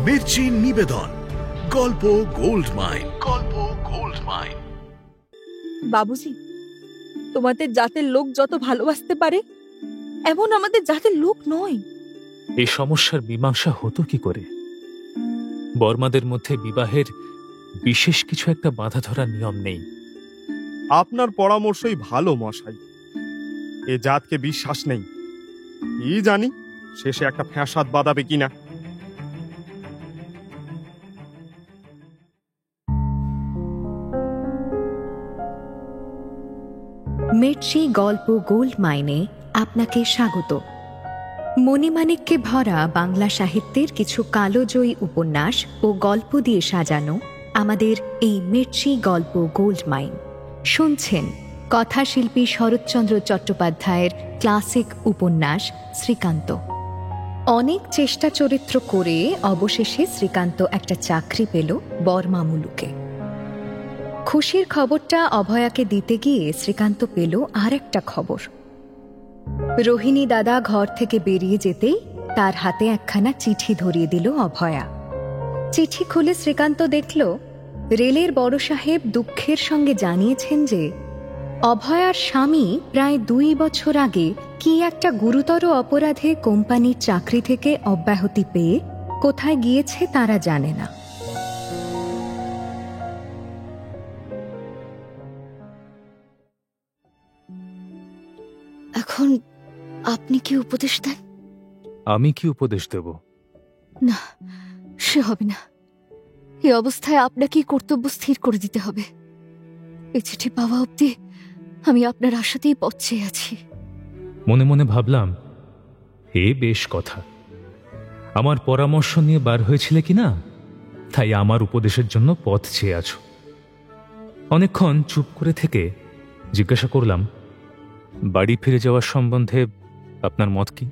মির্চি নিবেদন গল্প gold mine. গল্প গোল্ড মাইন। বাবুজি, তোমাদের জাতের লোক যত ভালোবাসতে পারে এমন আমাদের জাতের লোক নয়। এই সমস্যার মীমাংসা হতো কি করে? বর্মাদের মধ্যে বিবাহের বিশেষ কিছু একটা বাধা ধরার নিয়ম নেই। আপনার পরামর্শই ভালো মশাই। এ জাতকে বিশ্বাস নেই। কি জানি শেষে একটা ফ্যাসাদ বাঁধাবে কিনা। মির্চি গল্প গোল্ড মাইনে আপনাকে স্বাগত। মণিমাণিক্যে ভরা বাংলা সাহিত্যের কিছু কালোজয়ী উপন্যাস ও গল্প দিয়ে সাজানো আমাদের এই মির্চি গল্প গোল্ড মাইন। শুনছেন কথাশিল্পী শরৎচন্দ্র চট্টোপাধ্যায়ের ক্লাসিক উপন্যাস শ্রীকান্ত। অনেক চেষ্টা চরিত্র করে অবশেষে শ্রীকান্ত একটা চাকরি পেল বর্মা মুলুকে। খুশির খবরটা অভয়াকে দিতে গিয়ে শ্রীকান্ত পেল আর একটা খবর। রোহিণী দাদা ঘর থেকে বেরিয়ে যেতেই তার হাতে একখানা চিঠি ধরিয়ে দিল অভয়া। চিঠি খুলে শ্রীকান্ত দেখল রেলের বড় সাহেব দুঃখের সঙ্গে জানিয়েছেন যে অভয়ার স্বামী প্রায় 2 বছর আগে কি একটা গুরুতর অপরাধে কোম্পানির চাকরি থেকে অব্যাহতি পেয়ে কোথায় গিয়েছে তারা জানে না। এখন আপনি কি উপদেশ দেন? আমি কি উপদেশ দেব? না, সে হবে না। এই অবস্থায় আপনাকেই কর্তব্য স্থির করে দিতে হবে। এই চিঠি পাওয়া অবধি আমি আপনার আশাতেই পথ চেয়ে আছি। মনে মনে ভাবলাম, এ বেশ কথা। আমার পরামর্শ নিয়ে বার হয়েছিলে কিনা, তাই আমার উপদেশের জন্য পথ চেয়ে আছো। অনেকক্ষণ চুপ করে থেকে জিজ্ঞাসা করলাম, বাড়ি ফিরে যাওয়ার সম্বন্ধে আপনার মত কি?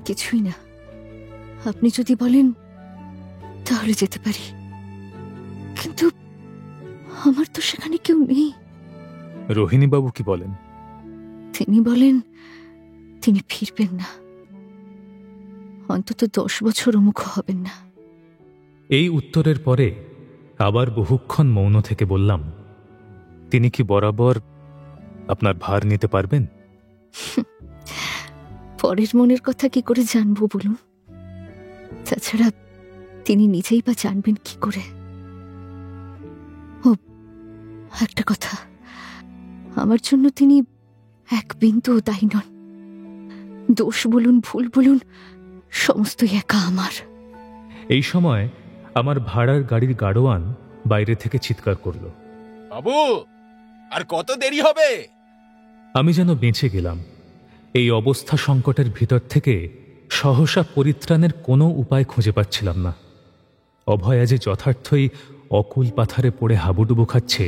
কিছুই না। আপনি যদি বলেন তাহলে যেতে পারি, কিন্তু আমার তো সেখানে কেউ নেই। রোহিণীবাবু কি বলেন? তিনি বলেন তিনি ফিরবেন না, অন্তত 10 বছর মুখ হবেন না। এই উত্তরের পরে আবার বহুক্ষণ মৌন থেকে বললাম, তিনি কি বরাবর আপনার ভার নিতে পারবেন? পরের মনের কথা কি করে জানবো বলুন? তাছাড়া তিনি নিজেই বা জানবেন কি করে? ও, একটা কথা, আমার জন্য তিনি এক বিন্দুও দায়ী নন। দোষ বলুন ভুল বলুন সমস্তই একা আমার। এই সময় আমার ভাড়ার গাড়ির গাড়োয়ান বাইরে থেকে চিৎকার করল, বাবু, আর কত দেরি হবে? আমি যেন বেঁচে গেলাম। এই অবস্থা সংকটের ভিতর থেকে সহসা পরিত্রাণের কোনো উপায় খুঁজে পাচ্ছিলাম না। অভয়া যে যথার্থই অকুল পাথারে পড়ে হাবুডুবু খাচ্ছে,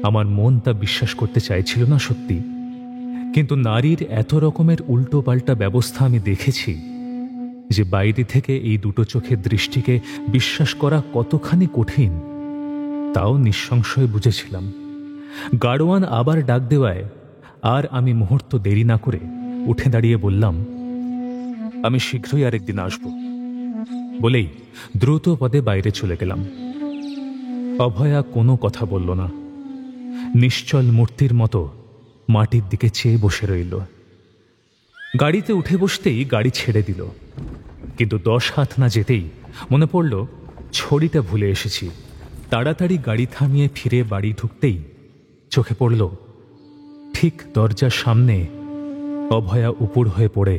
আমার মন তা বিশ্বাস করতে চাইছিল না সত্যি। কিন্তু নারীর এত রকমের উল্টো পাল্টা ব্যবস্থা আমি দেখেছি যে বাইরে থেকে এই দুটো চোখের দৃষ্টিকে বিশ্বাস করা কতখানি কঠিন তাও নিঃসংশয়ে বুঝেছিলাম। গাড়োয়ান আবার ডাক দেওয়ায় আর আমি মুহূর্ত দেরি না করে উঠে দাঁড়িয়ে বললাম, আমি শীঘ্রই আরেকদিন আসব। বলেই দ্রুত পদে বাইরে চলে গেলাম। অভয়া কোনো কথা বলল না, নিশ্চল মূর্তির মতো মাটির দিকে চেয়ে বসে রইল। গাড়িতে উঠে বসতেই গাড়ি ছেড়ে দিল, কিন্তু 10 হাত না যেতেই মনে পড়ল ছড়িটা ভুলে এসেছি। তাড়াতাড়ি গাড়ি থামিয়ে ফিরে বাড়ি ঢুকতেই চোখে পড়ল ঠিক দরজার সামনে অভয়া উপুড় হয়ে পড়ে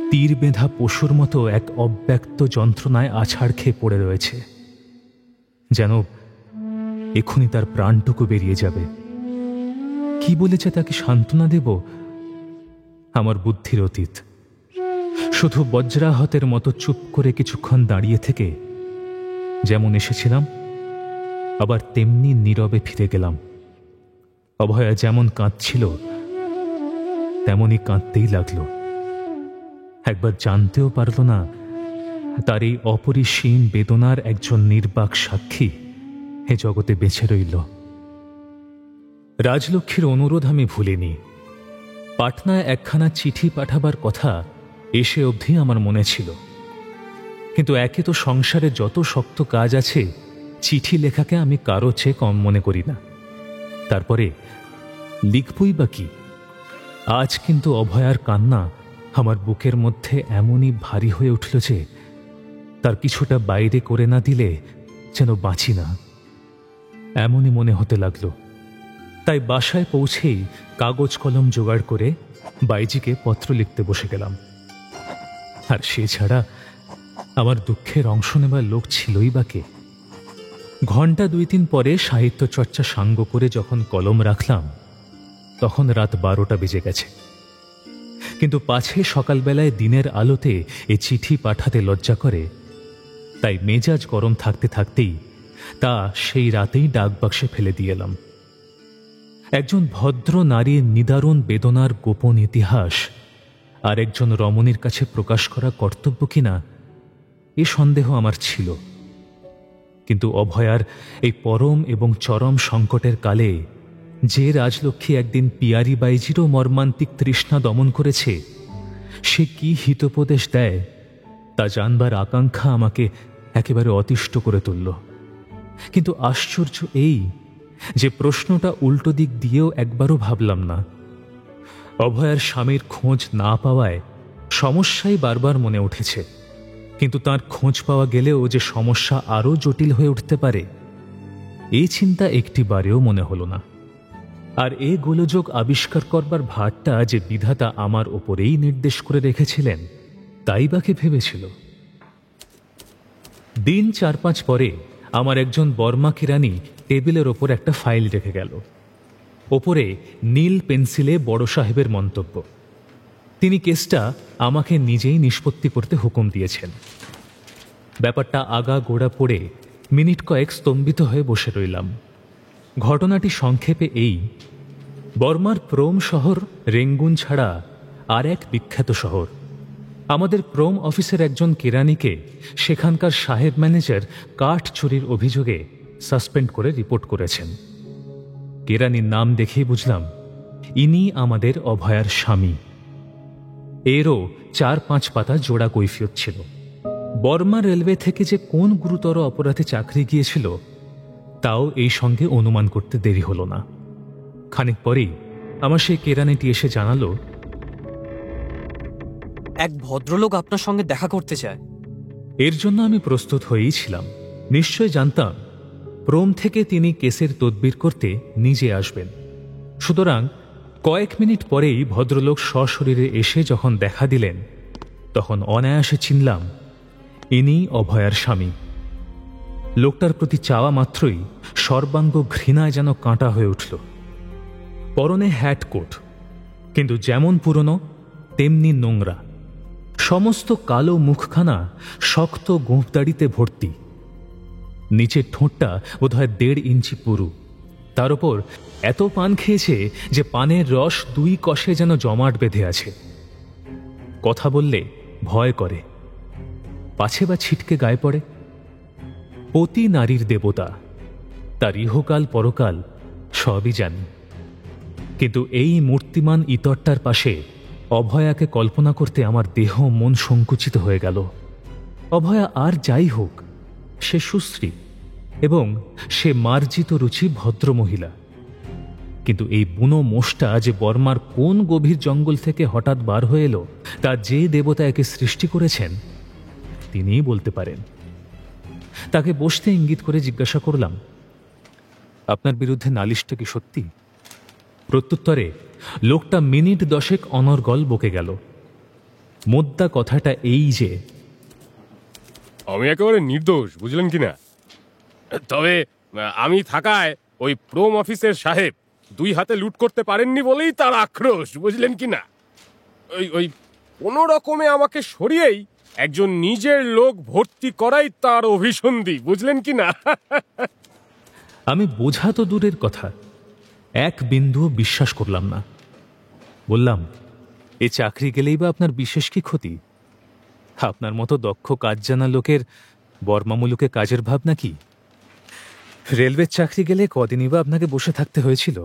তীর বেঁধা পশুর মতো এক অব্যক্ত যন্ত্রণায় আছাড় খেয়ে পড়ে রয়েছে, যেন এক্ষুনি তার প্রাণটুকু বেরিয়ে যাবে। কি বলেছে তাকে সান্ত্বনা দেব, আমার বুদ্ধির অতীত। শুধু বজ্রাহতের মতো চুপ করে কিছুক্ষণ দাঁড়িয়ে থেকে যেমন এসেছিলাম আবার তেমনি নীরবে ফিরে গেলাম। অভয়া যেমন কাঁদছিল তেমনই কাঁদতেই লাগলো। একবার জানতেও পারল না তার এই অপরিসীম বেদনার একজন নির্বাক সাক্ষী এ জগতে বেঁচে রইল। রাজলক্ষ্মীর অনুরোধ আমি ভুলিনি। পাটনায় একখানা চিঠি পাঠাবার কথা এসে অবধি আমার মনে ছিল। কিন্তু একে তো সংসারে যত শক্ত কাজ আছে, চিঠি লেখাকে আমি কারো চেয়ে কম মনে করি না। তারপরে লিখবই বা কি? আজ কিন্তু অভয়ার কান্না আমার বুকের মধ্যে এমনই ভারী হয়ে উঠল যে তার কিছুটা বাইরে করে না দিলে যেন বাঁচি না, এমনই মনে হতে লাগলো। তাই বাসায় পৌঁছেই কাগজ কলম জোগাড় করে বাইজিকে পত্র লিখতে বসে গেলাম। আর সে ছাড়া আমার দুঃখের অংশ নেবার লোক ছিলই বা কে? ঘণ্টা 2-3 পরে সাহিত্য চর্চা সাঙ্গ করে যখন কলম রাখলাম, তখন রাত 12টা বেজে গেছে। কিন্তু পাছে সকালবেলায় দিনের আলোতে এ চিঠি পাঠাতে লজ্জা করে, তাই মেজাজ গরম থাকতে থাকতেই তা সেই রাতেই ডাকবাক্সে ফেলে দিয়ে এলাম। একজন ভদ্র নারীর নিদারুণ বেদনার গোপন ইতিহাস আর একজন রমণীর কাছে প্রকাশ করা কর্তব্য কিনা, এ সন্দেহ আমার ছিল। কিন্তু অভয়ার এই পরম এবং চরম সংকটের কালে যে রাজলক্ষ্মী একদিন পিয়ারি বাইজিরও মর্মান্তিক তৃষ্ণা দমন করেছে, সে কি হিতোপদেশ দেয় তা জানবার আকাঙ্ক্ষা আমাকে একেবারে অতিষ্ঠ করে তুলল। কিন্তু আশ্চর্য এই যে প্রশ্নটা উল্টো দিক দিয়েও একবারও ভাবলাম না। অভয়ার স্বামীর খোঁজ না পাওয়ায় সমস্যাই বারবার মনে উঠেছে, কিন্তু তার খোঁজ পাওয়া গেলেও যে সমস্যা আরও জটিল হয়ে উঠতে পারে, এই চিন্তা একটি বারেও মনে হলো না। আর এ গোলযোগ আবিষ্কার করবার ভারটা যে বিধাতা আমার ওপরেই নির্দেশ করে রেখেছিলেন, তাই বাকে ভেবেছিল। দিন 4-5 পরে আমার একজন বর্মা কিরানি টেবিলের ওপর একটা ফাইল রেখে গেল। ওপরে নীল পেন্সিলে বড় সাহেবের মন্তব্য। তিনি কেসটা আমাকে নিজেই নিষ্পত্তি করতে হুকুম দিয়েছেন। ব্যাপারটা আগা গোড়া পড়ে মিনিট কয়েক স্তম্ভিত হয়ে বসে রইলাম। ঘটনাটি সংক্ষেপে এই: বর্মার প্রোম শহর রেঙ্গুন ছাড়া আর এক বিখ্যাত শহর। আমাদের প্রোম অফিসের একজন কেরানিকে সেখানকার সাহেব ম্যানেজার কাঠ চুরির অভিযোগে সাসপেন্ড করে রিপোর্ট করেছেন। কেরানির নাম দেখেই বুঝলাম ইনি আমাদের অভয়ার স্বামী। এরও 4-5 পাতা জোড়া কৈফিয়ত ছিল। বর্মা রেলওয়ে থেকে যে কোন গুরুতর অপরাধে চাকরি গিয়েছিল তাও এই সঙ্গে অনুমান করতে দেরি হলো না। খানিক পরেই আমার সেই কেরানিটি এসে জানালো, এক ভদ্রলোক আপনার সঙ্গে দেখা করতে চায়। এর জন্য আমি প্রস্তুত হয়েই ছিলাম। নিশ্চয় জানতাম প্রোম থেকে তিনি কেসের তদবির করতে নিজে আসবেন। সুতরাং কয়েক মিনিট পরেই ভদ্রলোক সশরীরে এসে যখন দেখা দিলেন, তখন অনায়াসে চিনলাম ইনি অভয়ার স্বামী। লোকটার প্রতি চাওয়া মাত্রই সর্বাঙ্গ ঘৃণায় যেন কাঁটা হয়ে উঠল। পরনে হ্যাট কোট, কিন্তু যেমন পুরনো তেমনি নোংরা। সমস্ত কালো মুখখানা শক্ত গোঁফদাড়িতে ভর্তি। নিচের ঠোঁটটা বোধহয় 1.5 ইঞ্চি পুরু। তার ওপর এত পান খেয়েছে যে পানের রস 2 কষে যেন জমাট বেঁধে আছে। কথা বললে ভয় করে, পাছে বা ছিটকে গায়ে পড়ে। পতি নারীর দেবতা, তার ইহকাল পরকাল সবই জানি। কিন্তু এই মূর্তিমান ইতরটার পাশে অভয়াকে কল্পনা করতে আমার দেহ মন সংকুচিত হয়ে গেল। অভয়া আর যাই হোক, সে সুশ্রী এবং সে মার্জিত রুচি ভদ্রমহিলা। কিন্তু এই বুনো মোষটা যে বর্মার কোন গভীর জঙ্গল থেকে হঠাৎ বার হয়ে এলো, তা যে দেবতা একে সৃষ্টি করেছেন তিনিই বলতে পারেন। তাকে বসতে ইঙ্গিত করে জিজ্ঞাসা করলাম, আপনার বিরুদ্ধে নালিশটা কি সত্যি? প্রত্যুত্তরে লোকটা মিনিট 10 অনর্গল বকে গেল। মোদ্দা কথাটা এই যে, আমি একেবারে নির্দোষ, বুঝলেন কিনা। তবে আমি থাকায় ওই প্রোম অফিসের সাহেব 2 হাতে লুট করতে পারেননি বলেই তার আক্রোশ, বুঝলেন কিনা। ওই কোনো রকমে আমাকে সরিয়েই একজন নিজের লোক ভর্তি করাই তার অভিসন্ধি, বুঝলেন কিনা। আমি বোঝা তো দূরের কথা, এক বিন্দুও বিশ্বাস করলাম না। বললাম, এ চাকরি গেলেই বা আপনার বিশেষ কি ক্ষতি? আপনার মতো দক্ষ কাজ জানা লোকের বর্মামূলকে কাজের ভাব নাকি? রেলওয়ের চাকরি গেলে কদিনই বা আপনাকে বসে থাকতে হয়েছিল?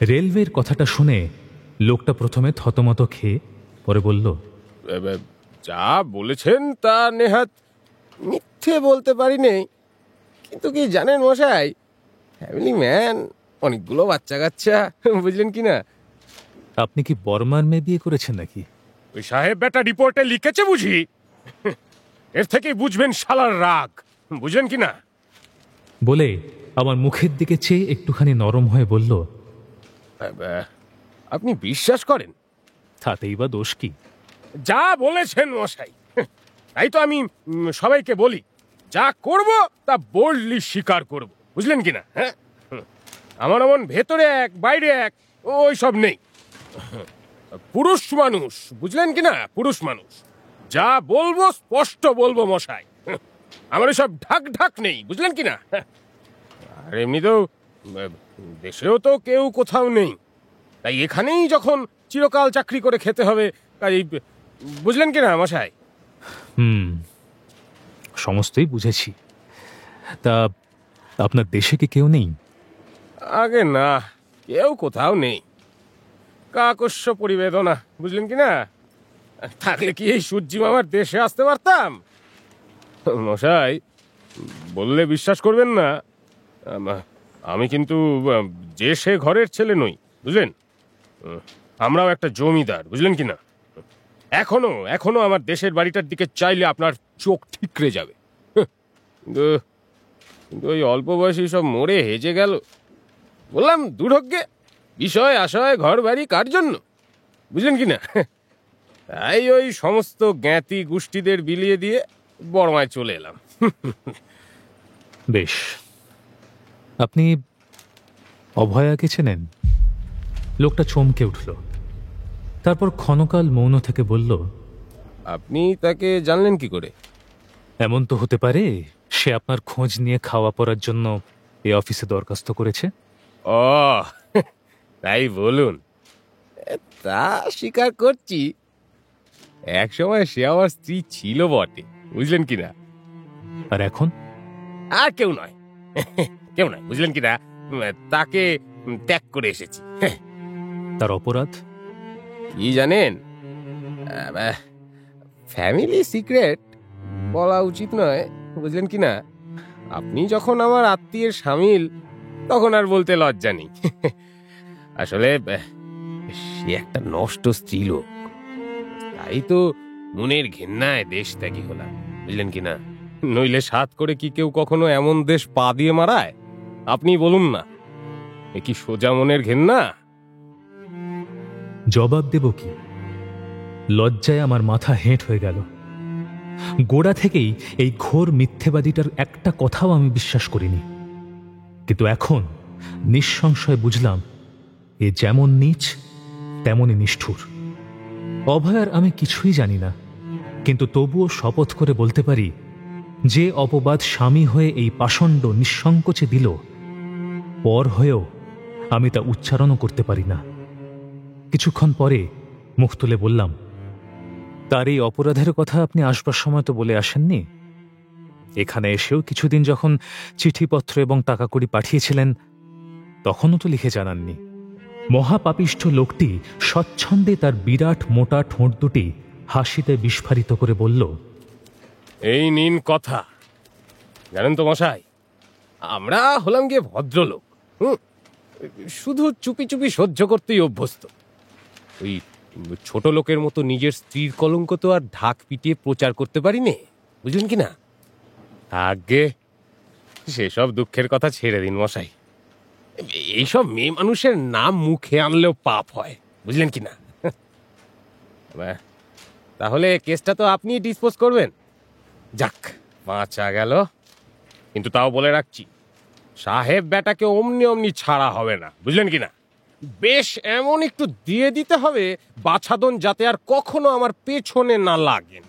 রেলওয়ের কথাটা শুনে লোকটা প্রথমে থতমত খেয়ে পরে বলল, যা বলেছেন তা নেহাত মিথ্যে বলতে পারি নেই, কিন্তু কি জানেন মশাই, ফ্যামিলি ম্যান, অনেকগুলো বাচ্চা কাচ্চা, বুঝলেন কি না। আপনি কি বর্মার মেয়ে বিয়ে করেছেন নাকি? ওই সাহেব বেটা রিপোর্টে লিখেছে বুঝি, এর থেকেই বুঝবেন শালার রাগ, বুঝলেন কি না। বলে আমার মুখের দিকে চেয়ে একটুখানি নরম হয়ে বলল, আপনি বিশ্বাস করেন? তাতেই বা দোষ কি? যা বলেছেন মশাই, তাই তো আমি সবাইকে বলি, যা করব তা বোল্ডলি স্বীকার করব, বুঝলেন কি না। হ্যাঁ, আমার এমন ভেতরে এক বাইরে এক ওই সব নেই। পুরুষ মানুষ, বুঝলেন কি না, পুরুষ মানুষ, যা বলবো স্পষ্ট বলবো মশাই, আমার সব ঢাক ঢাক নেই, বুঝলেন কি না। আর এমনিতেও দেশেও তো কেউ কোথাও নেই, তাই এখানেই যখন চিরকাল চাকরি করে খেতে হবে, তাই বুঝলেন কি না মশাই। সমস্তই বুঝেছি। তা আপনার দেশে কি কেউ নেই? আগে না, কেউ কোথাও নেই, কাকস্য পরিবেদনা, বুঝলেন কি না। থাকলে কি এই সূর্যি মামার দেশে আসতে পারতাম? মশাই, বললে বিশ্বাস করবেন না, আমি কিন্তু যে সে ঘরের ছেলে নই, বুঝলেন। আমরাও একটা জমিদার, বুঝলেন কি না। এখনো আমার দেশের বাড়িটার দিকে চাইলে আপনার চোখ ঠিকরে যাবে। কিন্তু ওই অল্প বয়সী সব মরে হেজে গেল, বললাম দুর্ভাগ্যে বিষয় আশয় ঘর বাড়ি কার জন্য, বুঝলেন কি না। তাই ওই সমস্ত জ্ঞাতি গোষ্ঠীদের বিলিয়ে দিয়ে বড়মায় চলে এলাম। বেশ, আপনি অভয়াকে চেনেন? লোকটা চমকে উঠল, তারপর ক্ষণকাল মৌন থেকে বলল, আপনি তাকে জানলেন কি করে? এমন তো হতে পারে সে আপনার খোঁজ নিয়ে খাওয়া পড়ার জন্য এই অফিসে দরখাস্ত করেছে। ও তাই বলুন। তা স্বীকার করছি, এক সময় সে আমার স্ত্রী ছিল বটে, বুঝলেন কিনা। আর এখন? আর কেউ নয়, কেউ নয়, বুঝলেন কিনা। তাকে ত্যাগ করে এসেছি। তার অপরাধ কি জানেন? ফ্যামিলি সিক্রেট বলা উচিত নয়, বুঝলেন কিনা। আপনি যখন আমার আত্মীয়ের শামিল, তখন আর বলতে লজ্জা নেই। আসলে সে একটা নষ্ট স্ত্রীলোক, তাই তো মনের ঘেন্নায় দেশ ত্যাগী হলাম, বুঝলেন কিনা। নইলে সাত করে কি কেউ কখনো এমন দেশ পা দিয়ে মারায়? আপনি বলুন না, এ কি সোজা মনের ঘেন্না? জবাব দেব কি? লজ্জায় আমার মাথা হেঁট হয়ে গেল। গোড়া থেকেই এই ঘোর মিথ্যেবাদীটার একটা কথাও আমি বিশ্বাস করিনি, কিন্তু এখন নিঃসংশয় বুঝলাম এ যেমন নীচ তেমনই নিষ্ঠুর। অভয়ার আমি কিছুই জানি না, কিন্তু তবুও শপথ করে বলতে পারি, যে অপবাদ স্বামী হয়ে এই পাষণ্ড নিঃসংকোচে দিল, পর হয়েও আমি তা উচ্চারণও করতে পারি না। কিছুক্ষণ পরে মুখ তুলে বললাম, তার এই অপরাধের কথা আপনি আসবার সময় তো বলে আসেননি। এখানে এসেও কিছুদিন যখন চিঠিপত্র এবং টাকা কড়ি পাঠিয়েছিলেন, তখনও তো লিখে জানাননি। মহাপাপিষ্ঠ লোকটি স্বচ্ছন্দে তার বিরাট মোটা ঠোঁট দুটি হাসিতে বিস্ফারিত করে বলল, এই নিন কথা। জানেন তো মশাই, আমরা হলাম গিয়ে ভদ্রলোক, শুধু চুপি চুপি সহ্য করতেই অভ্যস্ত। ওই ছোট লোকের মতো নিজের স্ত্রীর কলঙ্ক তো আর ঢাক পিটিয়ে প্রচার করতে পারি নে, বুঝলেন কি না। আগে সেসব দুঃখের কথা ছেড়ে দিন মশাই, এইসব মেয়ে মানুষের নাম মুখে আনলেও পাপ হয়, বুঝলেন কি না। তাহলে কেসটা তো আপনি ডিসপোজ করবেন। যাক, বাঁচা গেল। কিন্তু তাও বলে রাখছি, সাহেব বেটাকে অমনি অমনি ছাড়া হবে না, বুঝলেন কি না। বেশ এমন একটু দিয়ে দিতে হবে বাছাদন, যাতে আর কখনো আমার পেছনে না লাগেন।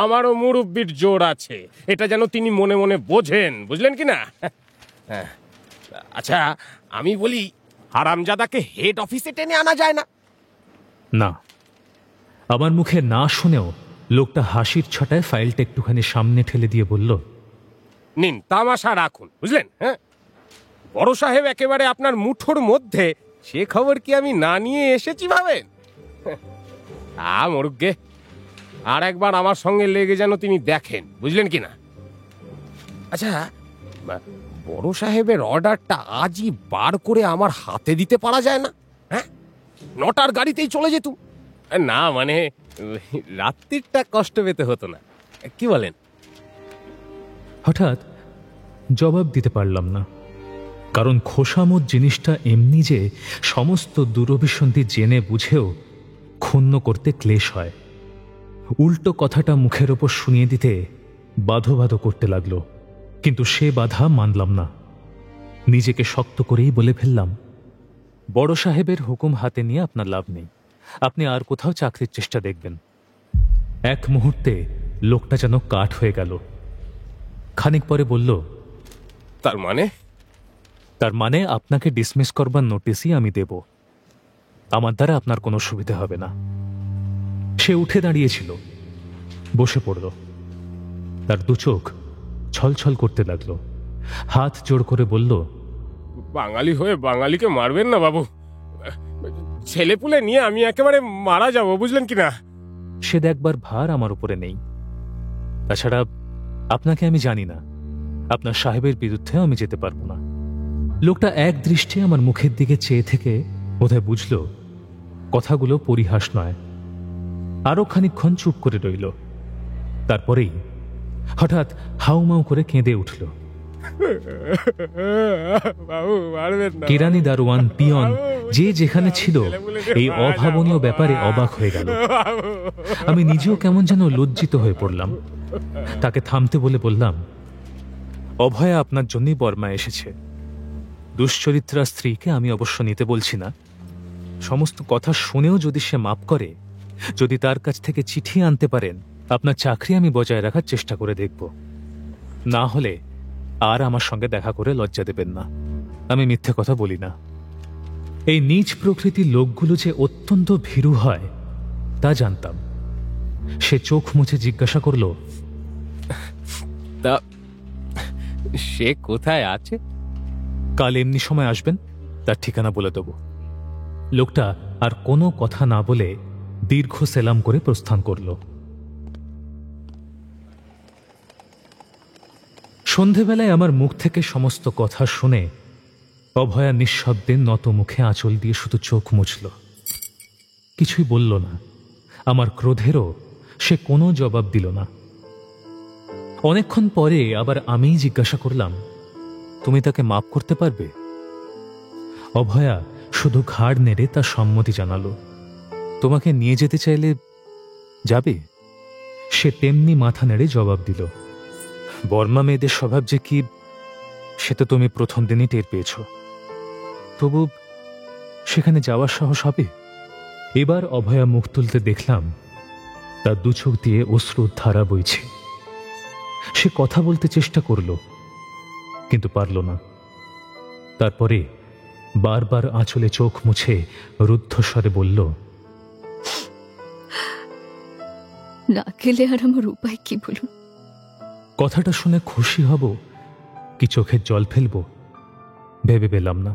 আমারও মুরব্বির জোর আছে, এটা যেন তিনি মনে মনে বোঝেন, বুঝলেন কি না। আচ্ছা আমি বলি, হারামজাদাকে হেড অফিসে টেনে আনা যায় না? না। আমার মুখে না শুনেও লোকটা হাসির ছটায় ফাইলটা একটুখানি সামনে ঠেলে দিয়ে বলল, নিন, তামাশা রাখুন, বুঝলেন। হ্যাঁ, বড় সাহেব একেবারে আপনার মুঠোর মধ্যে, সে খবর কি আমি না নিয়ে এসেছি ভাবেন? মরুগে, আর একবার আমার সঙ্গে লেগে যেন তিনি দেখেন, বুঝলেন কি না? আচ্ছা, বড় সাহেবের অর্ডারটা আজই বার করে আমার হাতে দিতে পারা যায় না? হ্যাঁ, 9টার গাড়িতেই চলে যেতুম। না মানে রাত্রিটা কষ্ট পেতে হতো না, কি বলেন? হঠাৎ জবাব দিতে পারলাম না, কারণ খোসামত জিনিসটা এমনি যে সমস্ত দুরভিসন্ধি জেনে বুঝেও ক্ষুণ্ণ করতে ক্লেশ হয়। উল্টো কথাটা মুখের ওপর শুনিয়ে দিতে বাধো বাধো করতে লাগলো, কিন্তু সে বাধা মানলাম না। নিজেকে শক্ত করেই বলে ফেললাম, বড় সাহেবের হুকুম হাতে নিয়ে আপনার লাভ নেই, আপনি আর কোথাও চাকরির চেষ্টা দেখবেন। এক মুহূর্তে লোকটা যেন কাঠ হয়ে গেল। খানিক পরে বলল, তার মানে? তার মানে আপনাকে ডিসমিস করবার নোটিশই আমি দেব। আমার দ্বারা আপনার কোনো সুবিধা হবে না। সে উঠে দাঁড়িয়েছিল, বসে পড়ল। তার দু চোখ ছলছল করতে লাগলো, হাত জোড় করে বলল, বাঙালি হয়ে বাঙালিকে মারবেন না বাবু। ছেলেপুলে নিয়ে আমি একেবারে মারা যাব, বুঝলেন কি না? সে দেখবার ভার আমার উপরে নেই। তাছাড়া আপনাকে আমি জানি না, আপনার সাহেবের বিরুদ্ধে আমি যেতে পারবো না। লোকটা এক দৃষ্টে আমার মুখের দিকে চেয়ে থেকে বোধহয় বুঝল কথাগুলো পরিহাস নয়। আরো খানিকক্ষণ চুপ করে রইল। তারপরেই হঠাৎ হাউমাউ করে কেঁদে উঠল। কেরানি, দারোয়ান, পিয়ন যে যেখানে ছিল এই অভাবনীয় ব্যাপারে অবাক হয়ে গেল। আমি নিজেও কেমন যেন লজ্জিত হয়ে পড়লাম। তাকে থামতে বলে বললাম, অভয়া আপনার জন্যই বর্মায় এসেছে। দুশ্চরিত্রা স্ত্রীকে আমি অবশ্য নিতে বলছি না। সমস্ত কথা শুনেও যদি সে মাপ করে, যদি তার কাছ থেকে চিঠি আনতে পারেন, আপনার চাকরি আমি বজায় রাখার চেষ্টা করে দেখব। না হলে আর আমার সঙ্গে দেখা করে লজ্জা দেবেন না। আমি মিথ্যে কথা বলি না। এই নীচ প্রকৃতির লোকগুলো যে অত্যন্ত ভীরু হয় তা জানতাম। সে চোখ মুছে জিজ্ঞাসা করল, তা সে কোথায় আছে? কাল এমনি সময় আসবেন, তার ঠিকানা বলে দেব। লোকটা আর কোনো কথা না বলে দীর্ঘ সেলাম করে প্রস্থান করল। সন্ধেবেলায় আমার মুখ থেকে সমস্ত কথা শুনে অভয়া নিঃশব্দে নত মুখে আঁচল দিয়ে শুধু চোখ মুছল, কিছুই বলল না। আমার ক্রোধেরও সে কোনো জবাব দিল না। অনেকক্ষণ পরে আবার আমিই জিজ্ঞাসা করলাম, তুমি তাকে মাপ করতে পারবে? অভয়া শুধু ঘাড় নেড়ে তার সম্মতি জানালো। তোমাকে নিয়ে যেতে চাইলে যাবে? সে তেমনি মাথা নেড়ে জবাব দিল, বর্মা মেয়েদের স্বভাব যে কি সে তো তুমি প্রথম দিনই টের পেয়েছ। তবু সেখানে যাওয়ার সাহস হবে? এবার অভয়া মুখ তুলতে দেখলাম তার দু চোখ দিয়ে অশ্রুর ধারা বইছে। সে কথা বলতে চেষ্টা করল, কিন্তু পারল না। তারপরে বারবার আঁচলে চোখ মুছে রুদ্ধস্বরে বলল, না গেলে আর আমার উপায় কি বলুন? কথাটা শুনে খুশি হব কি চোখের জল ফেলব ভেবে পেলাম না,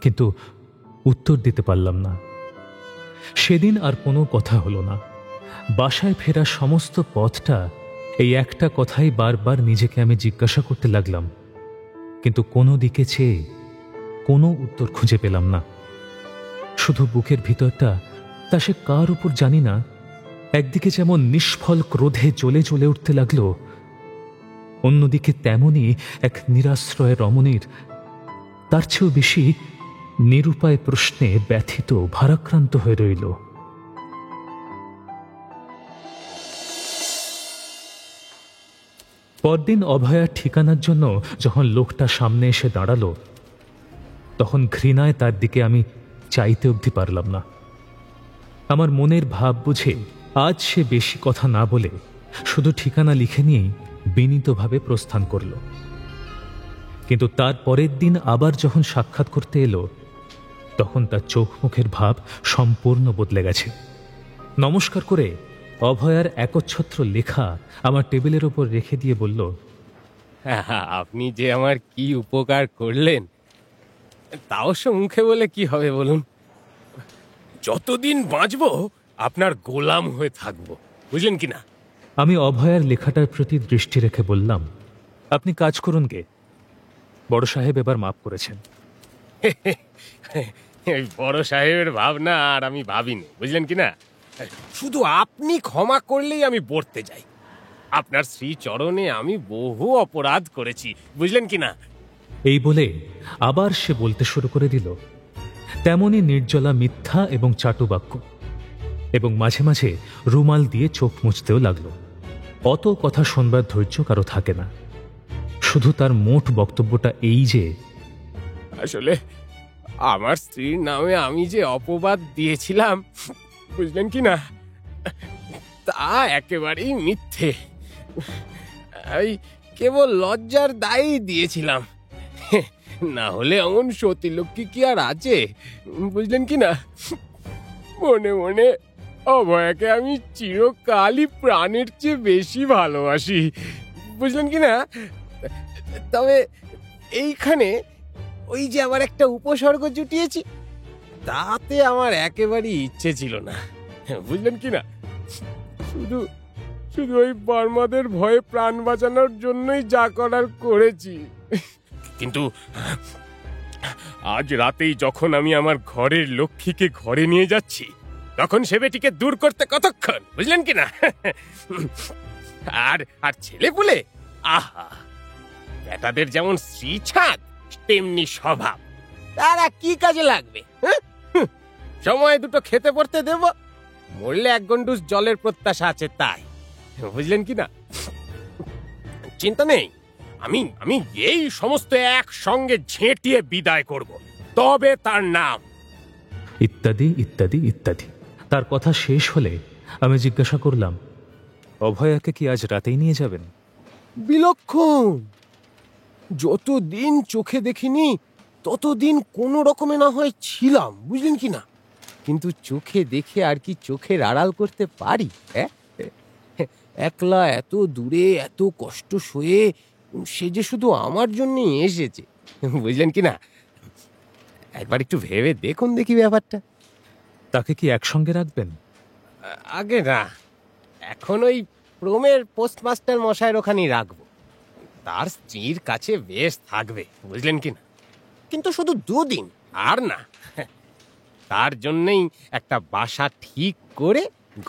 কিন্তু উত্তর দিতে পারলাম না। সেদিন আর কোনো কথা হলো না। বাসায় ফেরার সমস্ত পথটা এই একটা কথাই বারবার নিজেকে আমি জিজ্ঞাসা করতে লাগলাম, কিন্তু কোনো দিকে চেয়ে কোনো উত্তর খুঁজে পেলাম না। শুধু বুকের ভিতরটা, তা সে কার উপর জানি না, একদিকে যেমন নিষ্ফল ক্রোধে জ্বলে জ্বলে উঠতে লাগলো, অন্যদিকে তেমনই এক নিরাশ্রয় রমণীর তার চেয়েও বেশি নিরুপায় প্রশ্নে ব্যথিত ভারাক্রান্ত হয়ে রইল। পরদিন অভয়ার ঠিকানার জন্য যখন লোকটা সামনে এসে দাঁড়ালো, তখন ঘৃণায় তার দিকে আমি চাইতে অবধি পারলাম না। আমার মনের ভাব বুঝে আজ সে বেশি কথা না বলে শুধু ঠিকানা লিখে নিয়েই বিনীতভাবে প্রস্থান করল। কিন্তু তার পরের দিন আবার যখন সাক্ষাৎ করতে এলো, তখন তার চোখ মুখের ভাব সম্পূর্ণ বদলে গেছে। নমস্কার করে অভয়ার একচ্ছত্র লেখা আমার টেবিলের ওপর রেখে দিয়ে বলল, আপনি যে আমার কি উপকার করলেন তা অবশ্য মুখে বলে কি হবে বলুন। যতদিন বাঁচবো আপনার গোলাম হয়ে থাকবো। বুঝলেন কি না? আমি অভয়ার লেখাটার প্রতি দৃষ্টি রেখে বললাম, আপনি কাজ করুন গে, বড় সাহেব এবার মাফ করেছেন। এই বড় সাহেবের ভাবনা আর আমি ভাবিনি, বুঝলেন কি না? শুধু আপনি ক্ষমা করলেই আমি বর্তে যাই। আপনার শ্রীচরণে আমি বহু অপরাধ করেছি, বুঝলেন কি না? এই বলে আবার সে বলতে শুরু করে দিল, তেমনি নির্জলা মিথ্যা এবং চাটুবাক্য, এবং মাঝে মাঝে রুমাল দিয়ে চোখ মুছতেও লাগলো। অত কথা শোনবার ধৈর্য কারো থাকে না। শুধু তার মোট বক্তব্যটা এই যে, আসলে আমার স্ত্রীর নামে আমি যে অপবাদ দিয়েছিলাম, বুঝলেন কি না, তা একেবারেই মিথ্যে। আমি কেবল লজ্জার দায়ই দিয়েছিলাম, না হলে এমন সতীলক্ষ্মী কি আর আছে, বুঝলেন কি না? মনে মনে অভয়াকে আমি চিরকালই প্রাণের চেয়ে বেশি ভালোবাসি, বুঝলেন কি না? তবে এইখানে ওই যে আমার একটা উপসর্গ জুটিয়েছি, তাতে আমার একেবারেই ইচ্ছে ছিল না, বুঝলেন কি না? শুধু শুধু ওই বর্মাদের ভয়ে প্রাণ বাঁচানোর জন্যই যা করার করেছি। কিন্তু আজ রাতেই যখন আমি আমার ঘরের লক্ষ্মীকে ঘরে নিয়ে যাচ্ছি, তখন সে বেটিকে দূর করতে কতক্ষণ, বুঝলেন কি না? আর আর ছেলে পুলে, আহা, বেটাদের যেমন শ্রী ছাদ তেমনি স্বভাব, তারা কি কাজে লাগবে? সময় দুটো খেতে পড়তে দেব, মরলে এক গন্ডুস জলের প্রত্যাশা আছে, তাই, বুঝলেন কি না? চিন্তা নেই, আমি আমি এই সমস্ত একসঙ্গে ঝেঁটিয়ে বিদায় করব, তবে তার নাম। ইত্যাদি ইত্যাদি ইত্যাদি। তার কথা শেষ হলে আমি জিজ্ঞাসা করলাম, অভয়াকে কি আজ রাতেই নিয়ে যাবেন? বিলক্ষণ! যতদিন চোখে দেখিনি ততদিন কোনো রকমে না হয় ছিলাম, বুঝলেন কি না? কিন্তু চোখে দেখে আর কি চোখের আড়াল করতে পারি? একলা এত দূরে এত কষ্ট সয়ে সে যে শুধু আমার জন্যই এসেছে, বুঝলেন কি না? একবার একটু ভেবে দেখুন দেখি ব্যাপারটা। তাকে কি একসঙ্গে রাখবেন? আগে না, এখন ওই প্রোমের পোস্টমাস্টার মশাইয়ের ওখানেই রাখবো, তার স্ত্রীর কাছে বেশ থাকবে, বুঝলেন কি না? কিন্তু শুধু দুদিন, আর না। তার জন্যই একটা বাসা ঠিক করে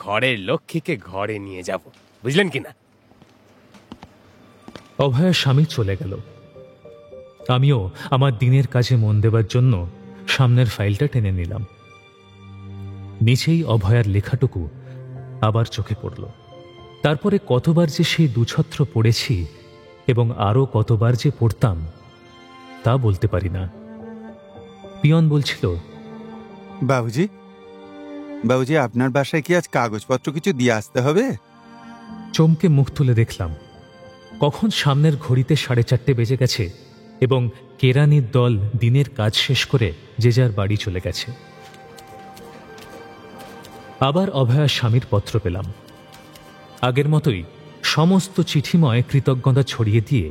ঘরের লক্ষ্মীকে ঘরে নিয়ে যাব, বুঝলেন কি না? অভয়ার স্বামী চলে গেল। আমিও আমার দিনের কাজে মন দেবার জন্য সামনের ফাইলটা টেনে নিলাম। নিচেই অভয়ার লেখাটুকু আবার চোখে পড়ল। তারপরে কতবার যে সেই দুছত্র পড়েছি এবং আরও কতবার যে পড়তাম তা বলতে পারি না। পিয়ন বলছিল, বাবুজি, বাবুজি, আপনার বাসায় কি আজ কাগজপত্র কিছু দিয়ে আসতে হবে? চমকে মুখ তুলে দেখলাম কখন সামনের ঘড়িতে 4:30 বেজে গেছে এবং কেরানির দল দিনের কাজ শেষ করে যে যার বাড়ি চলে গেছে। আবার অভয়ার স্বামীর পত্র পেলাম। আগের মতোই সমস্ত চিঠিময় কৃতজ্ঞতা ছড়িয়ে দিয়ে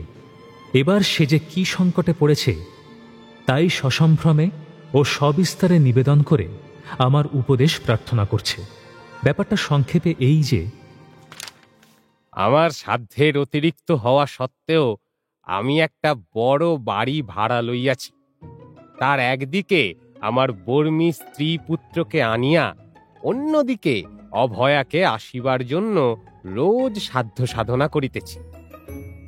এবার সে যে কি সংকটে পড়েছে তাই সসম্ভ্রমে ও সবিস্তারে নিবেদন করে আমার উপদেশ প্রার্থনা করছে। ব্যাপারটা সংক্ষেপে এই যে, আমার সাধ্যের অতিরিক্ত হওয়া সত্ত্বেও আমি একটা বড় বাড়ি ভাড়া লইয়াছি। তার একদিকে আমার বর্মী স্ত্রী পুত্রকে আনিয়া, অন্যদিকে অভয়াকে আসিবার জন্য রোজ সাধ্য সাধনা করিতেছি,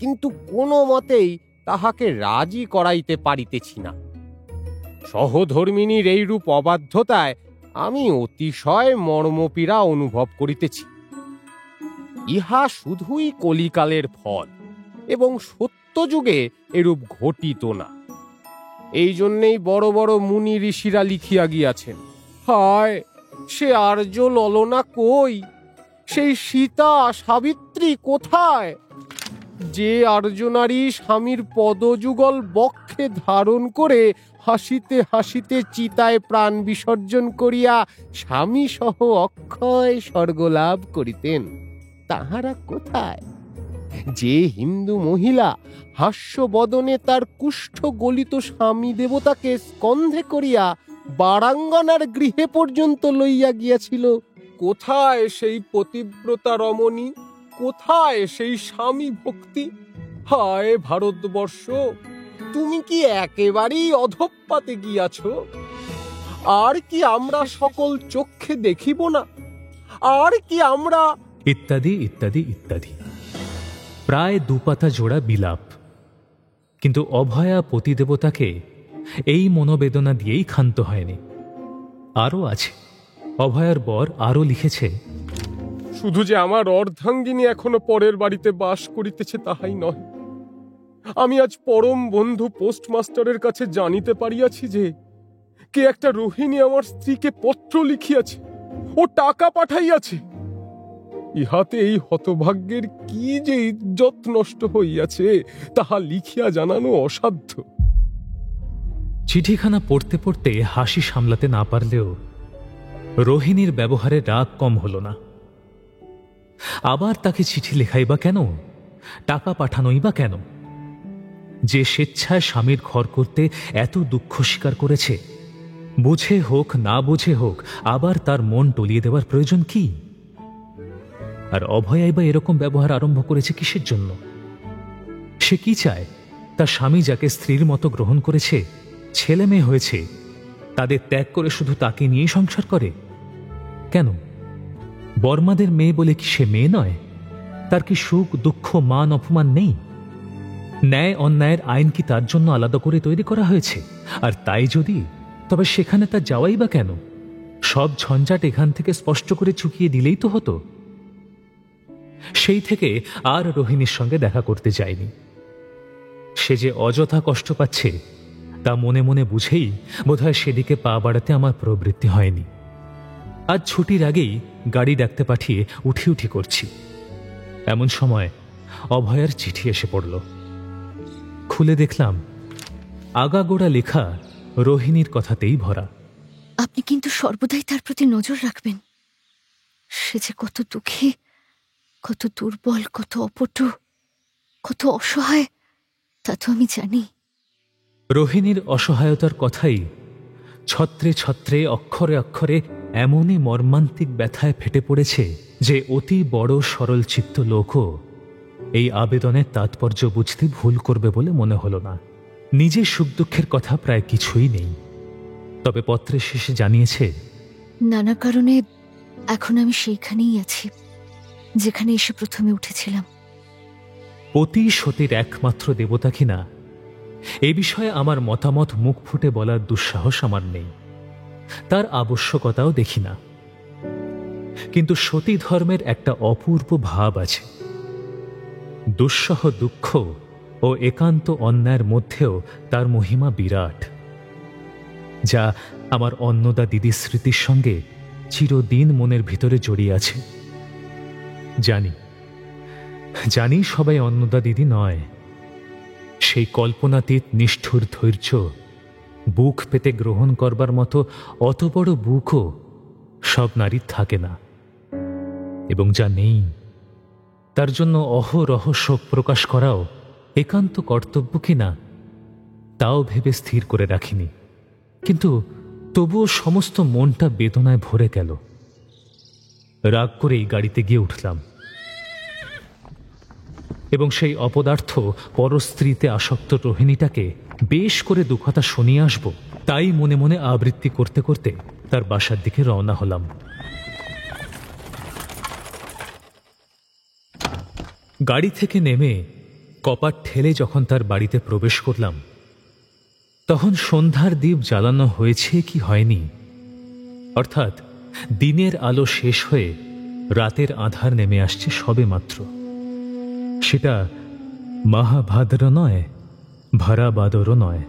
কিন্তু কোনো মতেই তাহাকে রাজি করাইতে পারিতেছি না। সহধর্মিণীর এইরূপ অবাধ্যতায় আমি অতিশয় মর্মপীড়া অনুভব করিতেছি। ইহা শুধুই কলিকালের ফল এবং সত্যযুগে এরূপ ঘটিত না। এই জন্যেই বড় বড় মুনি ঋষিরা লিখিয়া গিয়াছেন, হায় সে আর্য ললনা কই, সেই সীতা সাবিত্রী কোথায়, যে আর্য নারী স্বামীর পদযুগল বক্ষে ধারণ করে হাসিতে হাসিতে চিতায় প্রাণ বিসর্জন করিয়া স্বামী সহ অক্ষয় স্বর্গলাভ করিতেন, তাহারা কোথায়? যে হিন্দু মহিলা হাস্যবদনে তার কুষ্ঠ গলিত স্বামী দেবতাকে স্কন্ধে করিয়া বারাঙ্গনার গৃহে পর্যন্ত লইয়া গিয়াছিল, কোথায় সেই পতিব্রতা রমণী, কোথায় সেই স্বামী ভক্তি? হায় ভারতবর্ষ, তুমি কি একেবারেই অধঃপাতে গিয়াছ? আর কি আমরা সকল চক্ষে দেখিব না? আর কি আমরা ইত্যাদি ইত্যাদি ইত্যাদি। প্রায় দুপাতা জোড়া বিলাপ। কিন্তু অভয়া পতিদেবতাকে এই মনোবেদনা দিয়েই ক্ষান্ত হয়নি। আরও আছে। অভয়ার বর আরও লিখেছে, শুধু যে আমার অর্ধাঙ্গিনী এখনো পরের বাড়িতে বাস করিতেছে তাহাই নয়, আমি আজ পরম বন্ধু পোস্টমাস্টারের কাছে জানিতে পারিয়াছি যে কে একটা রোহিণী আমার স্ত্রীকে পত্র লিখিয়াছে ও টাকা পাঠাইয়াছে। ইহাতে এই হতভাগ্যের কি যে ইজ্জত নষ্ট হইয়াছে তাহা লিখিয়া জানানো অসাধ্য। চিঠিখানা পড়তে পড়তে হাসি সামলাতে না পারলেও রোহিণীর ব্যবহারে রাগ কম হল না। আবার তাকে চিঠি লেখাই বা কেন, টাকা পাঠানোই বা কেন? যে স্বেচ্ছায় স্বামীর ঘর করতে এত দুঃখ স্বীকার করেছে, বুঝে হোক না বুঝে হোক আবার তার মন টলিয়ে দেওয়ার প্রয়োজন কি? আর অভয়াই বা এরকম ব্যবহার আরম্ভ করেছে কিসের জন্য? সে কি চায় তার স্বামী যাকে স্ত্রীর মতো গ্রহণ করেছে, ছেলে মেয়ে হয়েছে, তাদের ত্যাগ করে শুধু তাকে নিয়েই সংসার করে? কেন? বর্মাদের মেয়ে বলে কি সে মেয়ে নয়? তার কি সুখ দুঃখ মান অপমান নেই? ন্যায় অন্যায়ের আইন কি তার জন্য আলাদা করে তৈরি করা হয়েছে? আর তাই যদি, তবে সেখানে তার যাওয়াই বা কেন? সব ঝঞ্ঝাট এখান থেকে স্পষ্ট করে চুকিয়ে দিলেই তো হতো। সেই থেকে আর রোহিণীর সঙ্গে দেখা করতে যায়নি। সে যে অযথা কষ্ট পাচ্ছে তা মনে মনে বুঝেই বোধহয় সেদিকে পা বাড়াতে আমার প্রবৃত্তি হয়নি। আজ ছুটির আগেই গাড়ি ডাকতে পাঠিয়ে উঠি উঠি করছি। এমন সময় অভয়ার চিঠি এসে পড়ল। খুলে দেখলাম আগাগোড়া লেখা রোহিণীর কথাতেই ভরা। আপনি কিন্তু সর্বদাই তার প্রতি নজর রাখবেন। সে যে কত দুঃখী, কত দুর্বল, কত অপটু, কত অসহায়, তা তো আমি জানি। রোহিণীর অসহায়তার কথাই ছত্রে ছত্রে অক্ষরে অক্ষরে এমনই মর্মান্তিক ব্যথায় ফেটে পড়েছে যে অতি বড় সরল চিত্ত লোকও এই আবেদনের তাৎপর্য বুঝতে ভুল করবে বলে মনে হল না। নিজের সুখ দুঃখের কথা প্রায় কিছুই নেই, তবে পত্রের শেষে জানিয়েছে, নানা কারণে এখন আমি সেইখানেই আছি যেখানে এসে প্রথমে উঠেছিলাম। পতি সতীর একমাত্র দেবতা কিনা এ বিষয়ে আমার মতামত মুখ ফুটে বলার দুঃসাহস আমার নেই, তার আবশ্যকতাও দেখি না। কিন্তু সতী ধর্মের একটা অপূর্ব ভাব আছে। দুঃসহ দুঃখ ও একান্ত অন্যায়ের মধ্যেও তার মহিমা বিরাট, যা আমার অন্নদা দিদির স্মৃতির সঙ্গে চিরদিন মনের ভিতরে জড়িয়ে আছে। জানি জানি সবাই অন্নদা দিদি নয়। সেই কল্পনাতীত নিষ্ঠুর ধৈর্য বুক পেতে গ্রহণ করবার মতো অত বড় বুকও সব নারীর থাকে না, এবং যা নেই তার জন্য অহরহ শোক প্রকাশ করাও একান্ত কর্তব্য কিনা তাও ভেবে স্থির করে রাখিনি। কিন্তু তবুও সমস্ত মনটা বেদনায় ভরে গেল। রাগ করেই গাড়িতে গিয়ে উঠলাম এবং সেই অপদার্থ পরস্ত্রীতে আসক্ত রোহিণীটাকে বেশ করে দুকথা শুনিয়ে আসব তাই মনে মনে আবৃত্তি করতে করতে তার বাসার দিকে রওনা হলাম। গাড়ি থেকে নেমে কপাট ঠেলে যখন তার বাড়িতে প্রবেশ করলাম, তখন সন্ধ্যার দীপ জ্বালানো হয়েছে কি হয়নি, অর্থাৎ দিনের আলো শেষ হয়ে রাতের আধার নেমে আসছে সবে মাত্র। সেটা মহাভাদ্র নয়, ভারাবাদরও নয়,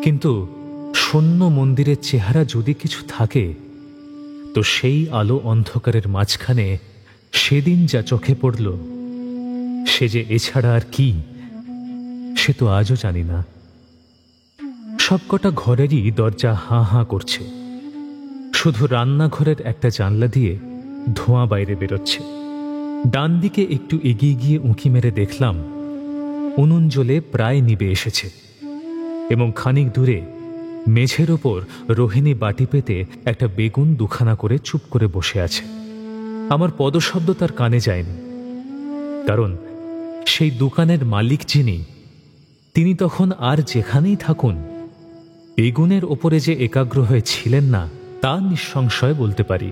কিন্তু শূন্য মন্দিরের চেহারা যদি কিছু থাকে তো সেই আলো অন্ধকারের মাঝখানে সেদিন যা চোখে পড়ল সে যে এছাড়া আর কি সে তো আজও জানি না। সবকটা ঘরেরই দরজা হাঁ হাঁ করছে, শুধু রান্নাঘরের একটা জানলা দিয়ে ধোঁয়া বাইরে বেরোচ্ছে। ডান দিকে একটু এগিয়ে গিয়ে উঁকি মেরে দেখলাম উনুন জ্বলে প্রায় নিভে এসেছে এবং খানিক দূরে মেঝের ওপর রোহিণী বাটি পেতে একটা বেগুন দুখানা করে চুপ করে বসে আছে। আমার পদশব্দ তার কানে যায়নি, কারণ সেই দোকানের মালিক যিনি, তিনি তখন আর যেখানেই থাকুন বেগুনের ওপরে যে একাগ্র হয়ে ছিলেন না তা নিঃসংশয় বলতে পারি।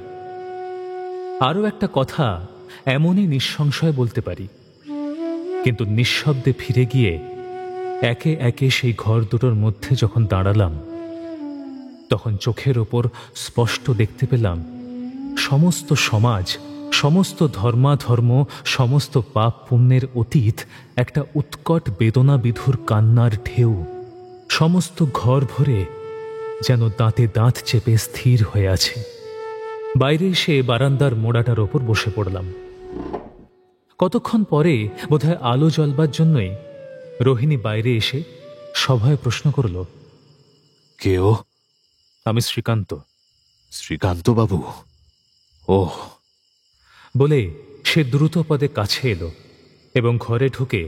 আরও একটা কথা এমনই নিঃসংশয় বলতে পারি, কিন্তু নিঃশব্দে ফিরে গিয়ে একে একে সেই ঘর দুটোর মধ্যে যখন দাঁড়ালাম, তখন চোখের ওপর স্পষ্ট দেখতে পেলাম সমস্ত সমাজ, সমস্ত ধর্মাধর্ম, সমস্ত পাপ পুণ্যের অতীত একটা উৎকট বেদনা বিধুর কান্নার ঢেউ সমস্ত ঘর ভরে যেন দাঁতে দাঁত চেপে স্থির হয়ে আছে। বাইরে এসে বারান্দার মোড়াটার ওপর বসে পড়লাম। কতক্ষণ পরে বোধহয় আলো জ্বলবার জন্যই রোহিণী বাইরে এসে সভয়ে প্রশ্ন করল, কেউ? আমি শ্রীকান্ত। শ্রীকান্ত বাবু? ওহ। বলে সে দ্রুত পদে কাছে এলো এবং ঘরে ঢুকে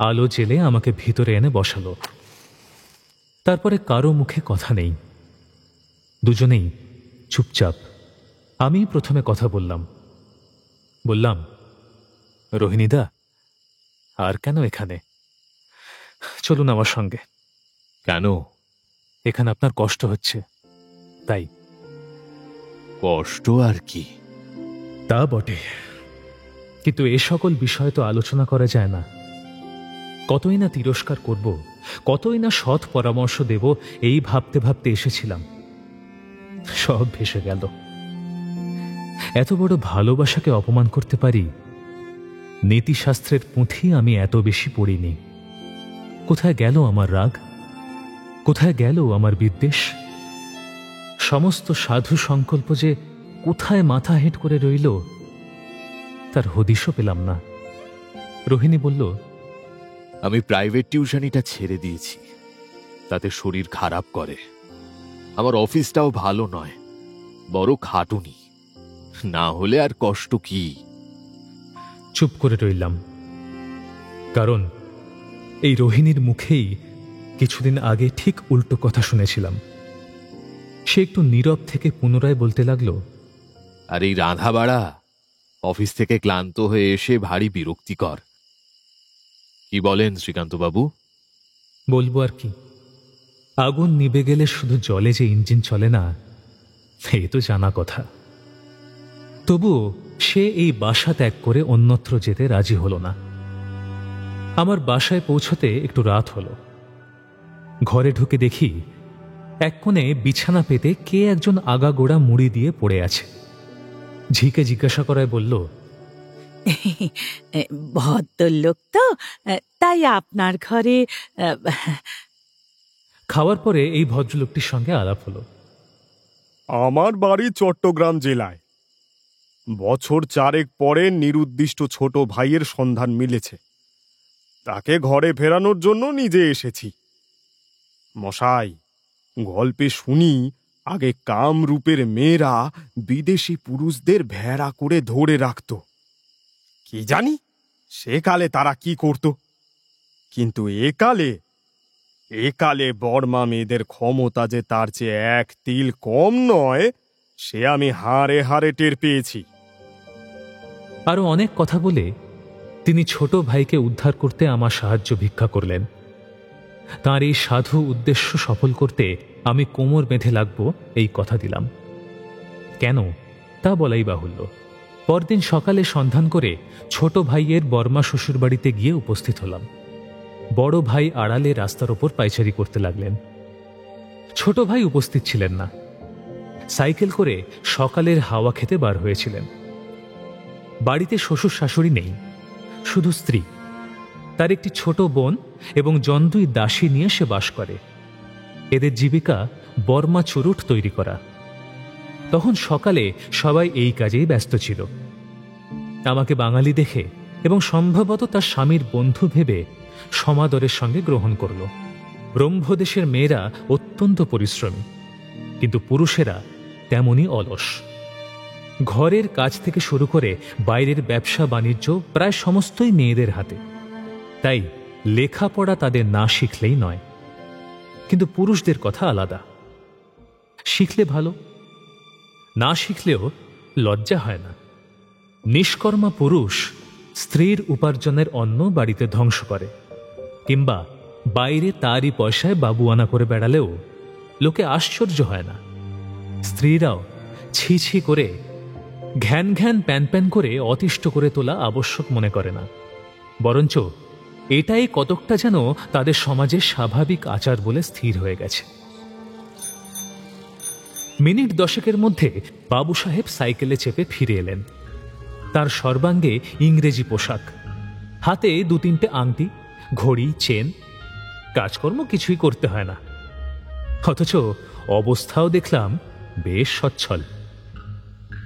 আলো জেলে আমাকে ভিতরে এনে বসালো। তারপরে কারো মুখে কথা নেই, দুজনেই চুপচাপ। আমি প্রথমে কথা বললাম, রোহিণীদা, আর কেন এখানে? চলুন আমার সঙ্গে। কেন? এখানে আপনার কষ্ট হচ্ছে তাই। কষ্ট আর কি? তা বটে, কিন্তু এ সকল বিষয় তো আলোচনা করা যায় না। কতই না তিরস্কার করব, কতই না সৎ পরামর্শ দেব, এই ভাবতে ভাবতে এসেছিলাম, সব ভেসে গেল। এত বড় ভালোবাসাকে অপমান করতে পারি, নীতিশাস্ত্রের পুঁথি আমি এত বেশি পড়িনি। কোথায় গেল আমার রাগ? কোথায় গেল আমার বিদ্বেষ? সমস্ত সাধু সংকল্প যে কোথায় মাথা হেঁট করে রইল তার হদিশও পেলাম না। রোহিণী বলল, আমি প্রাইভেট টিউশনিটা ছেড়ে দিয়েছি, তাতে শরীর খারাপ করে। আমার অফিসটাও ভালো নয়, বড় খাটুনি, না হলে আর কষ্ট কি। চুপ করে রইলাম, কারণ এই রোহিণীর মুখেই কিছুদিন আগে ঠিক উল্টো কথা শুনেছিলাম। সে একটু নীরব থেকে পুনরায় বলতে লাগলো, আর এই রাঁধা বাড়া অফিস থেকে ক্লান্ত হয়ে এসে ভারী বিরক্তিকর। কি বলেন শ্রীকান্তবাবু? বলবো আর কি, আগুন নিভে গেলে শুধু জলে যে ইঞ্জিন চলে না, এ তো জানা কথা। তবুও সে এই বাসা ত্যাগ করে অন্যত্র যেতে রাজি হল না। আমার বাসায় পৌঁছতে একটু রাত হলো। ঘরে ঢুকে দেখি এক কোণে বিছানা পেতে কে একজন আগাগোড়া মুড়ি দিয়ে পড়ে আছে। ঝিকে জিজ্ঞাসা করায় বলল, ভদ্রলোক তো, তাই আপনার ঘরে। খাওয়ার পরে এই ভদ্রলোকটির সঙ্গে আলাপ হলো। আমার বাড়ি চট্টগ্রাম জেলায়। বছর 4 পরে নিরুদ্দিষ্ট ছোট ভাইয়ের সন্ধান মিলেছে, তাকে ঘরে ফেরানোর জন্য নিজে এসেছি। মশাই, গল্পে শুনি আগে কামরূপের মেয়েরা বিদেশি পুরুষদের ভেড়া করে ধরে রাখত। কি জানি সেকালে তারা কি করত, কিন্তু একালে বর্মা মেয়েদের ক্ষমতা যে তার চেয়ে এক তিল কম নয়, সে আমি হাড়ে হাড়ে টের পেয়েছি। আরো অনেক কথা বলে তিনি ছোট ভাইকে উদ্ধার করতে আমার সাহায্য ভিক্ষা করলেন। তাঁর এই সাধু উদ্দেশ্য সফল করতে আমি কোমর বেঁধে লাগব এই কথা দিলাম। কেন তা বলাই বাহুল্য। পরদিন সকালে সন্ধান করে ছোট ভাইয়ের বর্মা শ্বশুর বাড়িতে গিয়ে উপস্থিত হলাম। বড় ভাই আড়ালে রাস্তার ওপর পায়চারি করতে লাগলেন। ছোট ভাই উপস্থিত ছিলেন না, সাইকেল করে সকালের হাওয়া খেতে বার হয়েছিলেন। বাড়িতে শ্বশুর শাশুড়ি নেই, শুধু স্ত্রী, তার একটি ছোট বোন এবং জন্দুই দাসী নিয়ে সে বাস করে। এদের জীবিকা বর্মা চুরুট তৈরি করা। তখন সকালে সবাই এই কাজেই ব্যস্ত ছিল। আমাকে বাঙালি দেখে এবং সম্ভবত তার স্বামীর বন্ধু ভেবে সমাদরের সঙ্গে গ্রহণ করল। ব্রহ্মদেশের মেয়েরা অত্যন্ত পরিশ্রমী, কিন্তু পুরুষেরা তেমনই অলস। ঘরের কাজ থেকে শুরু করে বাইরের ব্যবসা বাণিজ্য প্রায় সমস্তই মেয়েদের হাতে। তাই লেখাপড়া তাদের না শিখলেই নয়। কিন্তু পুরুষদের কথা আলাদা। শিখলে ভালো, না শিখলেও লজ্জা হয় না। নিষ্কর্মা পুরুষ স্ত্রীর উপার্জনের অন্ন বাড়িতে ধ্বংস করে, কিংবা বাইরে তারই পয়সায় বাবুয়ানা করে বেড়ালেও লোকে আশ্চর্য হয় না। স্ত্রীরাও ছি ছি করে, ঘ্যান ঘ্যান প্যান প্যান করে অতিষ্ঠ করে তোলা আবশ্যক মনে করে না, বরঞ্চ এটাই কতকটা যেন তাদের সমাজের স্বাভাবিক আচার বলে স্থির হয়ে গেছে। মিনিট 10 মধ্যে বাবু সাহেব সাইকেলে চেপে ফিরে এলেন। তার সর্বাঙ্গে ইংরেজি পোশাক, হাতে 2-3টে আংটি, ঘড়ি, চেন। কাজকর্ম কিছুই করতে হয় না, অথচ অবস্থাও দেখলাম বেশ সচ্ছল।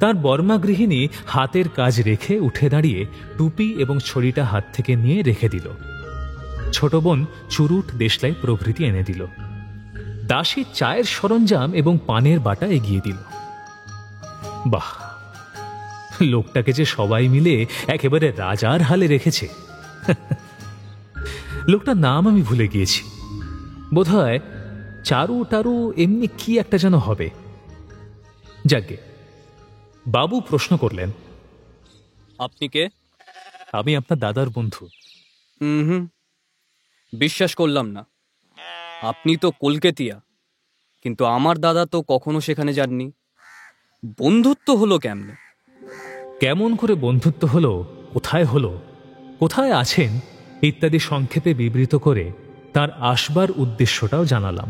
তার বর্মা গৃহিণী হাতের কাজ রেখে উঠে দাঁড়িয়ে টুপি এবং ছড়িটা হাত থেকে নিয়ে রেখে দিল। ছোট বোন চুরুট, দেশলাই প্রভৃতি এনে দিল। দাসী চায়ের সরঞ্জাম এবং পানের বাটা এগিয়ে দিল। বাহ, লোকটাকে যে সবাই মিলে একেবারে রাজার হালে রেখেছে। লোকটার নাম আমি ভুলে গিয়েছি, বোধহয় চারু টারু এমনি কি একটা যেন হবে। যাকে বাবু প্রশ্ন করলেন, আপনি কে? আমি আপনার দাদার বন্ধু। হুম, বিশ্বাস করলাম না। আপনি তো কলকাতিয়া, কিন্তু আমার দাদা তো কখনো সেখানে যাননি। বন্ধুত্ব হলো কেমনে? কেমন করে বন্ধুত্ব হলো, কোথায় হলো, কোথায় আছেন ইত্যাদি সংক্ষেপে বিবৃত করে তার আসবার উদ্দেশ্যটাও জানালাম,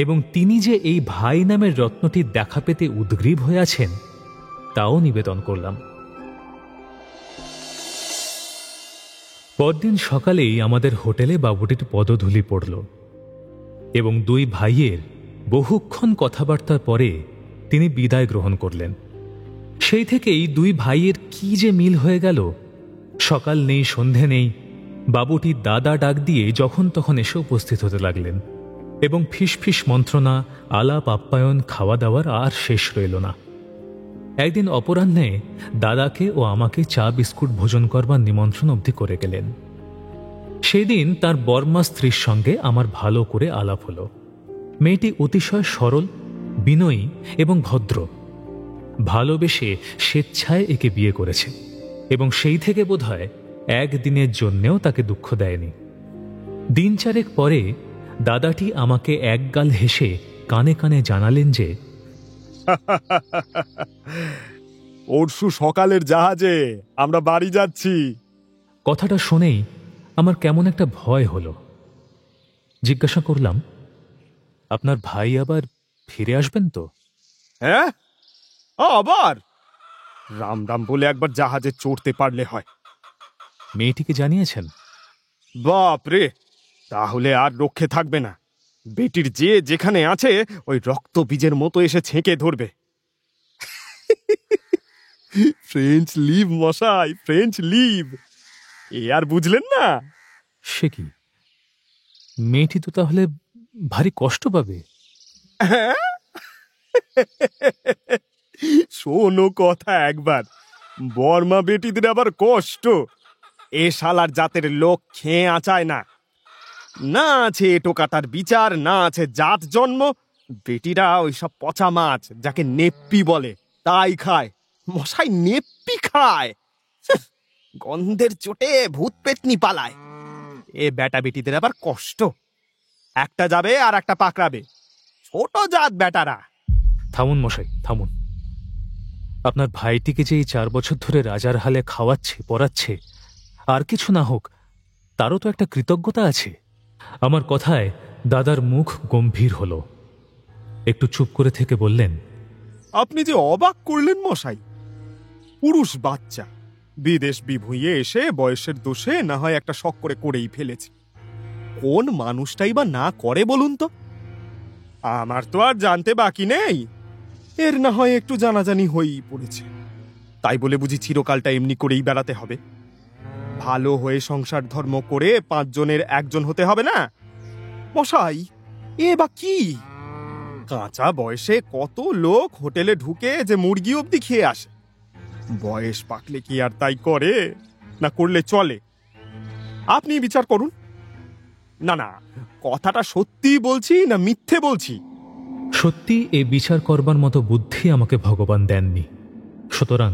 এবং তিনি যে এই ভাই নামের রত্নটির দেখা পেতে উদ্গ্রীব হয়ে আছেন তাও নিবেদন করলাম। পরদিন সকালেই আমাদের হোটেলে বাবুটির পদধূলি পড়ল, এবং 2 ভাইয়ের বহুক্ষণ কথাবার্তার পরে তিনি বিদায় গ্রহণ করলেন। সেই থেকেই 2 ভাইয়ের কি যে মিল হয়ে গেল। সকাল নেই, সন্ধে নেই, বাবুটির দাদা ডাক দিয়ে যখন তখন এসে উপস্থিত হতে লাগলেন, এবং ফিসফিস মন্ত্রণা, আলাপ আপ্যায়ন, খাওয়া দাওয়ার আর শেষ রইল না। একদিন অপরাহ্নে দাদাকে ও আমাকে চা বিস্কুট ভোজন করবার নিমন্ত্রণ অবধি করে গেলেন। সেদিন তার বর্মা স্ত্রীর সঙ্গে আমার ভালো করে আলাপ হলো। মেয়েটি অতিশয় সরল, বিনয়ী এবং ভদ্র। ভালোবেসে স্বেচ্ছায় একে বিয়ে করেছে, এবং সেই থেকে বোধহয় একদিনের জন্যেও তাকে দুঃখ দেয়নি। 3-4 পরে দাদাটি আমাকে একগাল হেসে কানে কানে জানালেন যে পরশু সকালের জাহাজে আমরা বাড়ি যাচ্ছি। কথাটা শুনেই আমার কেমন একটা ভয় হলো। জিজ্ঞাসা করলাম, আপনার ভাই আবার ফিরে আসবেন তো? হ্যাঁ, আবার রাম রাম বলে একবার জাহাজে চড়তে পারলে হয়। মেয়েটিকে জানিয়েছেন? বাপ রে, তাহলে আর রক্ষে থাকবে না। বেটির যে যেখানে আছে ওই রক্ত বীজের মতো এসে ছেঁকে ধরবে। ফ্রেঞ্চ লিভ মশাই, ফ্রেঞ্চ লিভ। এ আর বুঝলেন না? সে কি, মেয়েটি তো তাহলে ভারী কষ্ট পাবে। শোনো কথা একবার, বর্মা বেটিদের আবার কষ্ট। এ শালার জাতের লোক খেয়ে আঁচায় না। না আছে এটো কাটার বিচার, না আছে জাত জন্ম। বেটিরা ওইসব পচা মাছ, যাকে নেপ্পি বলে, তাই খায়। মশাই নেপ্পি খায়, গন্ধের চোটে ভূত পেটনি পালায়। এ বেটা বেটিদের আবার কষ্ট, একটা যাবে আর একটা পাকড়াবে। ছোট জাত বেটারা। থামুন মশাই, থামুন। আপনার ভাইটিকে যে এই 4 বছর ধরে রাজার হালে খাওয়াচ্ছে, পড়াচ্ছে, আর কিছু না হোক, তারও তো একটা কৃতজ্ঞতা আছে। আমার কথায় দাদার মুখ গম্ভীর হল। একটু চুপ করে থেকে বললেন, আপনি যে অবাক করলেন মশাই। পুরুষ বাচ্চা বিদেশ বিভুঁইয়ে এসে বয়সের দোষে না হয় একটা শখ করে করেই ফেলেছে। কোন মানুষটাই বা না করে বলুন তো? আমার তো আর জানতে বাকি নেই। এর না হয় একটু জানাজানি হয়েই পড়েছে, তাই বলে বুঝি চিরকালটা এমনি করেই বেড়াতে হবে? ভালো হয়ে সংসার ধর্ম করে 5 জনের 1 জন হতে হবে না মশাই? এ বা কি? কাঁচা বয়সে কত লোক হোটেলে ঢুকে যে মুরগি অবধি খেয়ে আসে। বয়স পাকলে কি আর তাই করে? না করলে চলে? আপনি বিচার করুন। না না, কথাটা সত্যি বলছি না মিথ্যে বলছি? সত্যি এ বিচার করবার মতো বুদ্ধি আমাকে ভগবান দেননি। সুতরাং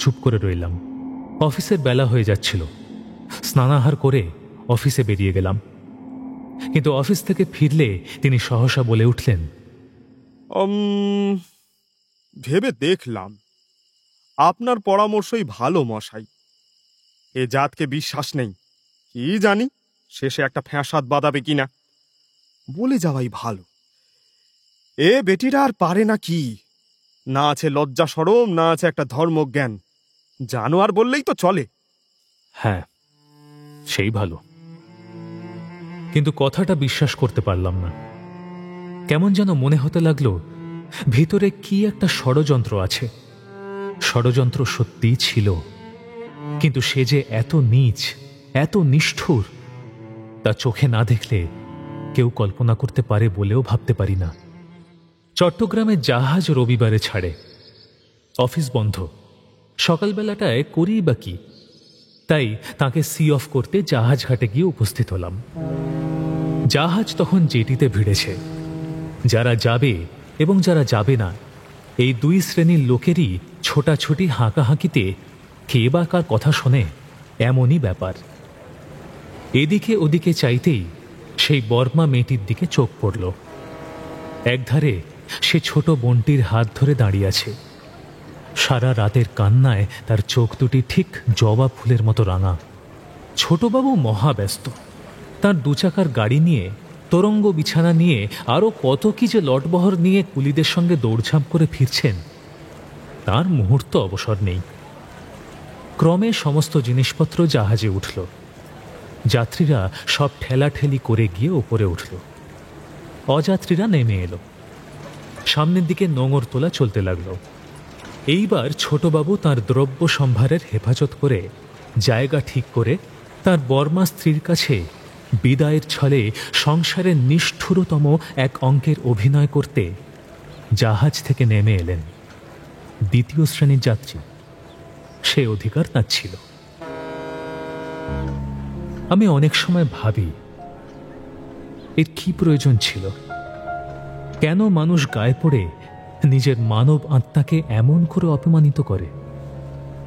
চুপ করে রইলাম। অফিসের বেলা হয়ে যাচ্ছিল। স্নানাহার করে অফিসে বেরিয়ে গেলাম। কিন্তু অফিস থেকে ফিরলে তিনি সহসা বলে উঠলেন, ভেবে দেখলাম আপনার পরামর্শই ভালো মশাই। এ জাতকে বিশ্বাস নেই, কি জানি শেষে একটা ফ্যাঁসাদ বাঁধাবে কিনা। বলে যাওয়াই ভালো। এ বেটিরা আর পারে না কি, না আছে লজ্জা সরম, না আছে একটা ধর্মজ্ঞান। জানোয়ার বললেই তো চলে। হ্যাঁ, সেই ভালো। কিন্তু কথাটা বিশ্বাস করতে পারলাম না। কেমন যেন মনে হতে লাগলো ভিতরে কি একটা ষড়যন্ত্র আছে। ষড়যন্ত্র সত্যিই ছিল, কিন্তু সে যে এত নীচ, এত নিষ্ঠুর, তা চোখে না দেখলে কেউ কল্পনা করতে পারে বলেও ভাবতে পারি না। চট্টগ্রামের জাহাজ রবিবারে ছাড়ে, অফিস বন্ধ। সকালবেলাটায় করি বা কি, তাই তাকে সি অফ করতে জাহাজ ঘাটে গিয়ে উপস্থিত হলাম। জাহাজ তখন জেটিতে ভিড়েছে। যারা যাবে এবং যারা যাবে না, এই দুই শ্রেণীর লোকেরই ছোটাছুটি হাঁকাহাঁকিতে কে বা কার কথা শোনে, এমনই ব্যাপার। এদিকে ওদিকে চাইতেই সেই বর্মা মেয়েটির দিকে চোখ পড়ল। একধারে সে ছোট বোনটির হাত ধরে দাঁড়িয়ে আছে। সারা রাতের কান্নায় তার চোখ দুটি ঠিক জবা ফুলের মতো রাঙা। ছোটবাবু মহাব্যস্ত। তার দুচাকার গাড়ি নিয়ে, তোরঙ্গ বিছানা নিয়ে, আরও কত কি যে লটবহর নিয়ে কুলিদের সঙ্গে দৌড়ঝাঁপ করে ফিরছেন, তার মুহূর্ত অবসর নেই। ক্রমে সমস্ত জিনিসপত্র জাহাজে উঠল। যাত্রীরা সব ঠেলাঠেলি করে গিয়ে ওপরে উঠল। অযাত্রীরা নেমে এলো। সামনের দিকে নোঙর তোলা চলতে লাগলো। এইবার ছোটবাবু তার দ্রব্য সম্ভারের হেফাজত করে, জায়গা ঠিক করে, তার বর্মা স্ত্রীর কাছে বিদায়ের ছলে সংসারের নিষ্ঠুরতম এক অঙ্কের অভিনয় করতে জাহাজ থেকে নেমে এলেন। দ্বিতীয় শ্রেণীর যাত্রী, সে অধিকার তার ছিল। আমি অনেক সময় ভাবি, এর কি প্রয়োজন ছিল? কেন মানুষ গায়ে পড়ে নিজের মানব আত্মাকে এমন করে অপমানিত করে?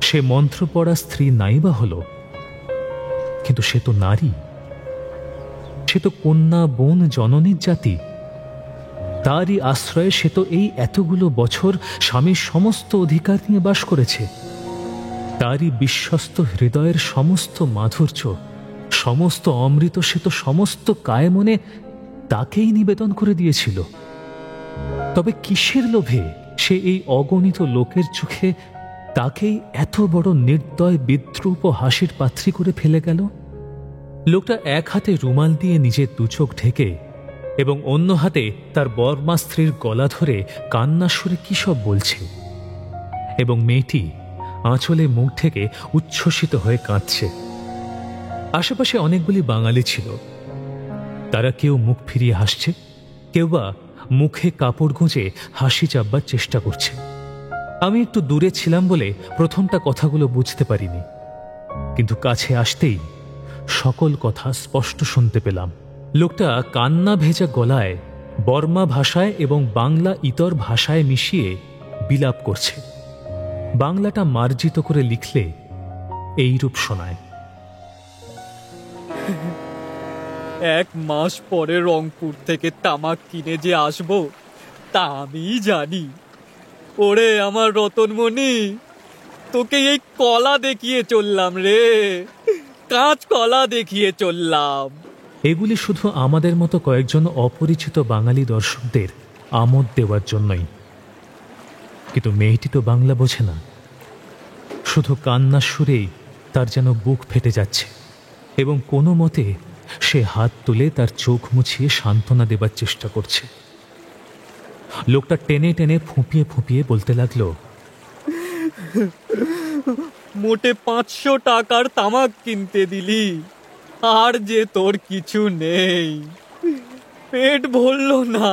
সে মন্ত্র পড়া স্ত্রী নাইবা হল, কিন্তু সে তো নারী, সে তো কন্যা, বোন, জননীর জাতি। তারই আশ্রয়ে সে তো এই এতগুলো বছর স্বামীর সমস্ত অধিকার নিয়ে বাস করেছে। তারই বিশ্বস্ত হৃদয়ের সমস্ত মাধুর্য, সমস্ত অমৃত সে তো সমস্ত কায়ে মনে তাকেই নিবেদন করে দিয়েছিল। তবে কিসের লোভে সে এই অগণিত লোকের চোখে তাকেই এত বড় নির্দয়, বিদ্রূপ ও হাসির পাত্রী করে ফেলে গেল? লোকটা এক হাতে রুমাল দিয়ে নিজের দুচোখ ঢেকে এবং অন্য হাতে তার বর্মা স্ত্রীর গলা ধরে কান্নার সুরে কী সব বলছে, এবং মেয়েটি আঁচলে মুখ থেকে উচ্ছ্বসিত হয়ে কাঁদছে। আশেপাশে অনেকগুলি বাঙালি ছিল। তারা কেউ মুখ ফিরিয়ে হাসছে, কেউ বা মুখে কাপড় গুঁজে হাসি চাপবার চেষ্টা করছে। আমি একটু দূরে ছিলাম বলে প্রথমটা কথাগুলো বুঝতে পারিনি, কিন্তু কাছে আসতেই সকল কথা স্পষ্ট শুনতে পেলাম। লোকটা কান্না ভেজা গলায় বর্মা ভাষায় এবং বাংলা ইতর ভাষায় মিশিয়ে বিলাপ করছে। বাংলাটা মার্জিত করে লিখলে এইরূপ শোনায়। 1 মাস পরে রংপুর থেকে তামাক কিনে যে আসবো তা আমি জানি। ওরে আমার রতনমণি, তোকে এই কলা দেখিয়ে চললাম রে, কাঁচ কলা দেখিয়ে চললাম। এগুলি শুধু আমাদের মতো কয়েকজন অপরিচিত বাঙালি দর্শকদের আমোদ দেওয়ার জন্যই। কিন্তু মেয়েটি তো বাংলা বোঝে না। শুধু কান্নার সুরেই তার যেন বুক ফেটে যাচ্ছে, এবং কোনো মতে সে হাত তুলে তার চোখ মুছিয়ে সান্ত্বনা দেবার চেষ্টা করছে। লোকটা টেনে টেনে ফুঁপিয়ে ফুঁপিয়ে বলতে লাগলো, মোটে 500 টাকার তামাক কিনতে দিলি, আর যে তোর কিছু নেই, পেট ভরল না।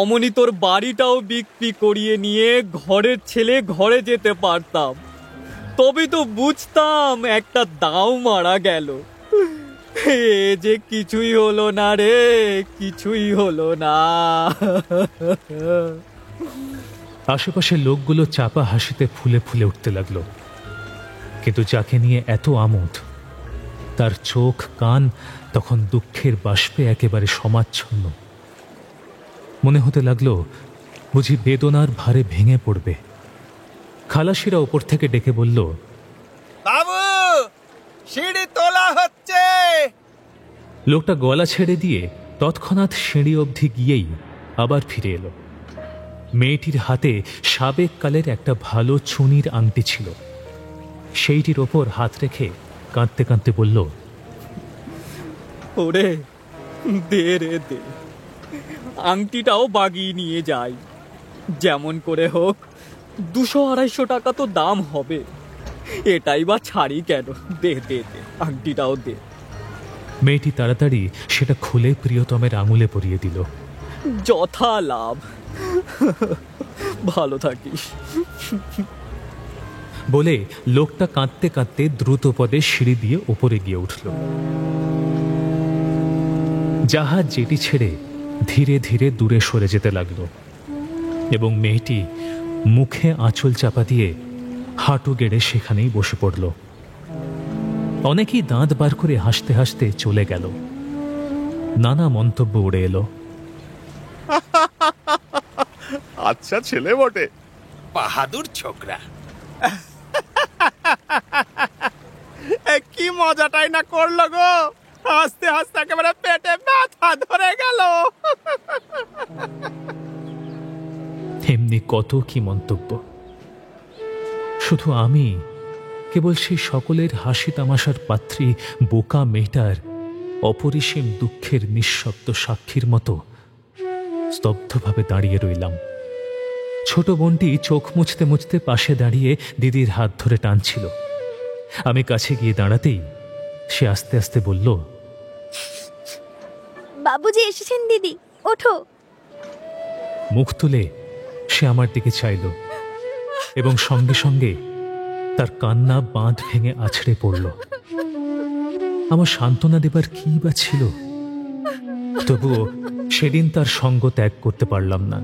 অমনি তোর বাড়িটাও বিক্রি করিয়ে নিয়ে ঘরের ছেলে ঘরে যেতে পারতাম, তবে তো বুঝতাম একটা দাও মারা গেল। এ যে কিছুই হলো না রে, কিছুই হলো না। আশেপাশের লোকগুলো চাপা হাসিতে ফুলে ফুলে উঠতে লাগলো, কিন্তু যাকে নিয়ে এত আমোদ তার চোখ কান তখন দুঃখের বাষ্পে একেবারে সমাচ্ছন্ন। মনে হতে লাগলো বুঝি বেদনার ভারে ভেঙে পড়বে। খালাসিরা ওপর থেকে ডেকে বলল, বাবু, সিঁড়ি তোলা হচ্ছে। লোকটা গলা ছেড়ে দিয়ে তৎক্ষণাৎ সিঁড়ি অবধি গিয়েই আবার ফিরে এলো। মেয়েটির হাতে সাবেক কালের একটা ভালো চুনির আংটি ছিল। সেইটির ওপর হাত রেখে কাঁদতে কাঁদতে বলল, ওরে দে রে দে, আংটিটাও বাগিয়ে নিয়ে যাই। যেমন করে হোক 200-250 টাকা তো দাম হবে, এটাই বা ছাড়ি কেন? দে দে দে, আংটিটাও দে। মেয়েটি তাড়াতাড়ি সেটা খুলে প্রিয়তমের আঙুলে পরিয়ে দিল। যথা লাভ, ভালো থাকিস। বলে লোকটা কাঁদতে কাঁদতে দ্রুত পদে সিঁড়ি দিয়ে ওপরে গিয়ে উঠল। জাহাজ জেটি ছেড়ে ধীরে ধীরে দূরে সরে যেতে লাগলো এবং মেয়েটি মুখে আঁচল চাপা দিয়ে হাঁটু গেড়ে সেখানেই বসে পড়ল। অনেকেই দাঁত বার করে হাসতে হাসতে চলে গেল। নানা মন্তব্য উড়ে এলো। আচ্ছা ছেলে বটে, বাহাদুর ছোকরা। কি মজাটাই না করলো গো, হাসতে হাসতে একেবারে পেটে ব্যথা ধরে গেল। এমনি কত কি মন্তব্য। শুধু আমি কেবল সেই সকলের হাসি তামাশার পাত্রী বোকা মেয়েটার অপরিসীম দুঃখের নিঃশব্দ সাক্ষীর মতো স্তব্ধভাবে দাঁড়িয়ে রইলাম। ছোট বোনটি চোখ মুছতে মুছতে পাশে দাঁড়িয়ে দিদির হাত ধরে টানছিল। আমি কাছে গিয়ে দাঁড়াতেই সে আস্তে আস্তে বলল, বাবুজি এসেছেন দিদি, ওঠো। মুখ তুলে সে আমার দিকে চাইল এবং সঙ্গে সঙ্গে তার কান্না বাঁধ ভেঙে আছড়ে পড়ল। আমার সান্ত্বনা দেবার কি বা ছিল, তবুও সেদিন তার সঙ্গ ত্যাগ করতে পারলাম না।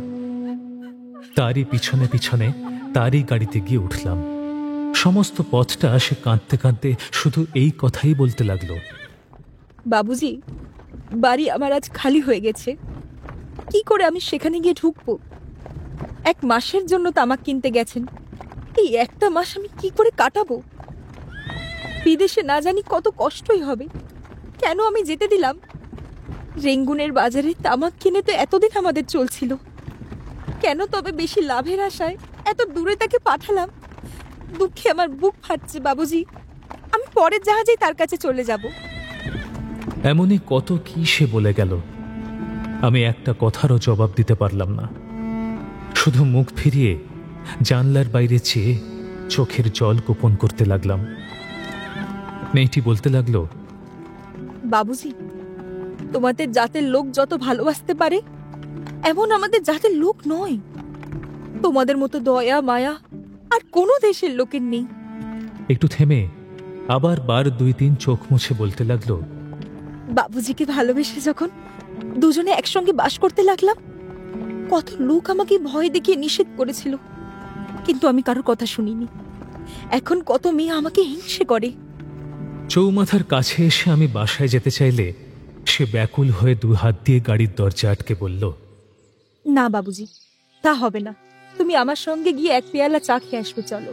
তারই পিছনে পিছনে তারই গাড়িতে গিয়ে উঠলাম। সমস্ত পথটা সে কাঁদতে কাঁদতে শুধু এই কথাই বলতে লাগলো, বাবুজি, বাড়ি আমার আজ খালি হয়ে গেছে। কি করে আমি সেখানে গিয়ে ঢুকবো? 1 মাসের জন্য তামাক কিনতে গেছেন, এই একটা মাস আমি কি করে কাটাবো? বিদেশে না জানি কত কষ্টই হবে। কেন আমি যেতে দিলাম? রেঙ্গুনের বাজারে তামাক কিনে তো এতদিন আমাদের চলছিল, কেন তবে বেশি লাভের আশায় এত দূরে তাকে পাঠালাম? দুঃখে আমার বুক ফাটছে বাবুজি। আমি পরের জাহাজেই তার কাছে চলে যাব। এমনই কত কি সে বলে গেল। আমি একটা কথারও জবাব দিতে পারলাম না। শুধু মুখ ফিরিয়ে জানলার বাইরে চেয়ে চোখের জল গোপন করতে লাগলাম। মেয়েটি বলতে লাগলো, বাবুজি, তোমাদের জাতের লোক যত ভালোবাসতে পারে এমন আমাদের জাতের লোক নয়। তোমাদের মতো দয়া মায়া আর কোনো দেশের লোকের নেই। একটু থেমে আবার বার 2-3 চোখ মুছে বলতে লাগলো, বাবুজিকে ভালোবেসে যখন দুজনে একসঙ্গে বাস করতে লাগলাম, কত লোক আমাকে ভয় দেখিয়ে নিষেধ করেছিল, কিন্তু আমি কারোর কথা শুনিনি। এখন কত মেয়ে আমাকে হিংসে করে। চৌমাথার কাছে এসে আমি বাসায় যেতে চাইলে সে ব্যাকুল হয়ে 2 হাত দিয়ে গাড়ির দরজা আটকে বলল, না বাবুজি, তা হবে না। তুমি আমার সঙ্গে গিয়ে 1 পেয়ালা চা খেয়ে আসবে, চলো।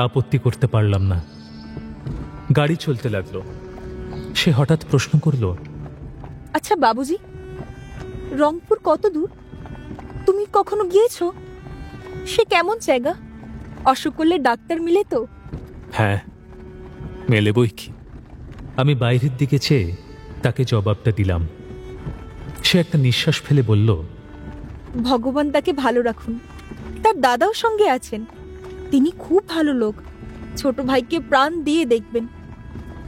আপত্তি করতে পারলাম না। গাড়ি চলতে লাগলো। সে হঠাৎ প্রশ্ন করল, আচ্ছা বাবুজি, রংপুর কত দূর? তুমি কখনো গিয়েছো? সে কেমন জায়গা? অসুখ করলে ডাক্তার মিলে তো? হ্যাঁ, মেলে বই কি। আমি বাইরের দিকে চেয়ে তাকে জবাবটা দিলাম। সে একটা নিঃশ্বাস ফেলে বলল, ভগবান তাকে ভালো রাখুন। তার দাদাও সঙ্গে আছেন, তিনি খুব ভালো লোক। ছোট ভাইকে প্রাণ দিয়ে দেখবেন।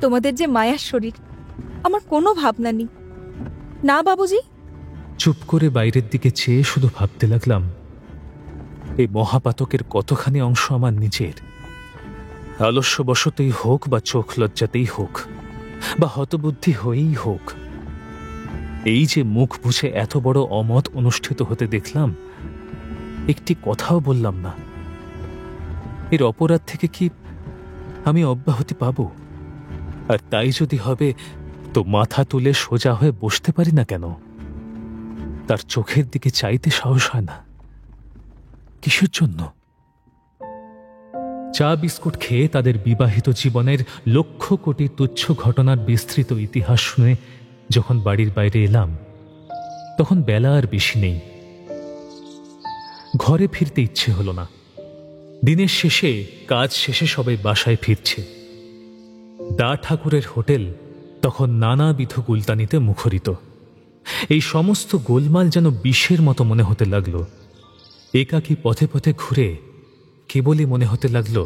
তোমাদের যে মায়ার শরীর, আমার কোনো ভাবনা নেই। না বাবুজি? চুপ করে বাইরের দিকে চেয়ে শুধু ভাবতে লাগলাম, এই মহাপাতকের কতখানি অংশ আমার নিজের আলস্যবশতই হোক বা চোখ লজ্জাতেই হোক বা হতবুদ্ধি হয়েই হোক, এই যে মুখ বুঝে এত বড় অমত অনুষ্ঠিত হতে দেখলাম, একটি কথাও বললাম না। এর অপরাধ থেকে কি আমি অব্যাহতি পাব? আর তাই যদি হবে, তো মাথা তুলে সোজা হয়ে বসতে পারি না কেন? তার চোখের দিকে চাইতে সাহস হয় না। কিসের জন্য? চা বিস্কুট খেয়ে তাদের বিবাহিত জীবনের লক্ষ কোটি তুচ্ছ ঘটনার বিস্তৃত ইতিহাস শুনে যখন বাড়ির বাইরে এলাম, তখন বেলা আর বেশি নেই। ঘরে ফিরতে ইচ্ছে হলো না। দিনের শেষে কাজ শেষে সবাই বাসায় ফিরছে। দা ঠাকুরের হোটেল তখন নানাবিধ গুলতানিতে মুখরিত। এই সমস্ত গোলমাল যেন বিষের মতো মনে হতে লাগল। একাকী পথে পথে ঘুরে কেবলই মনে হতে লাগল,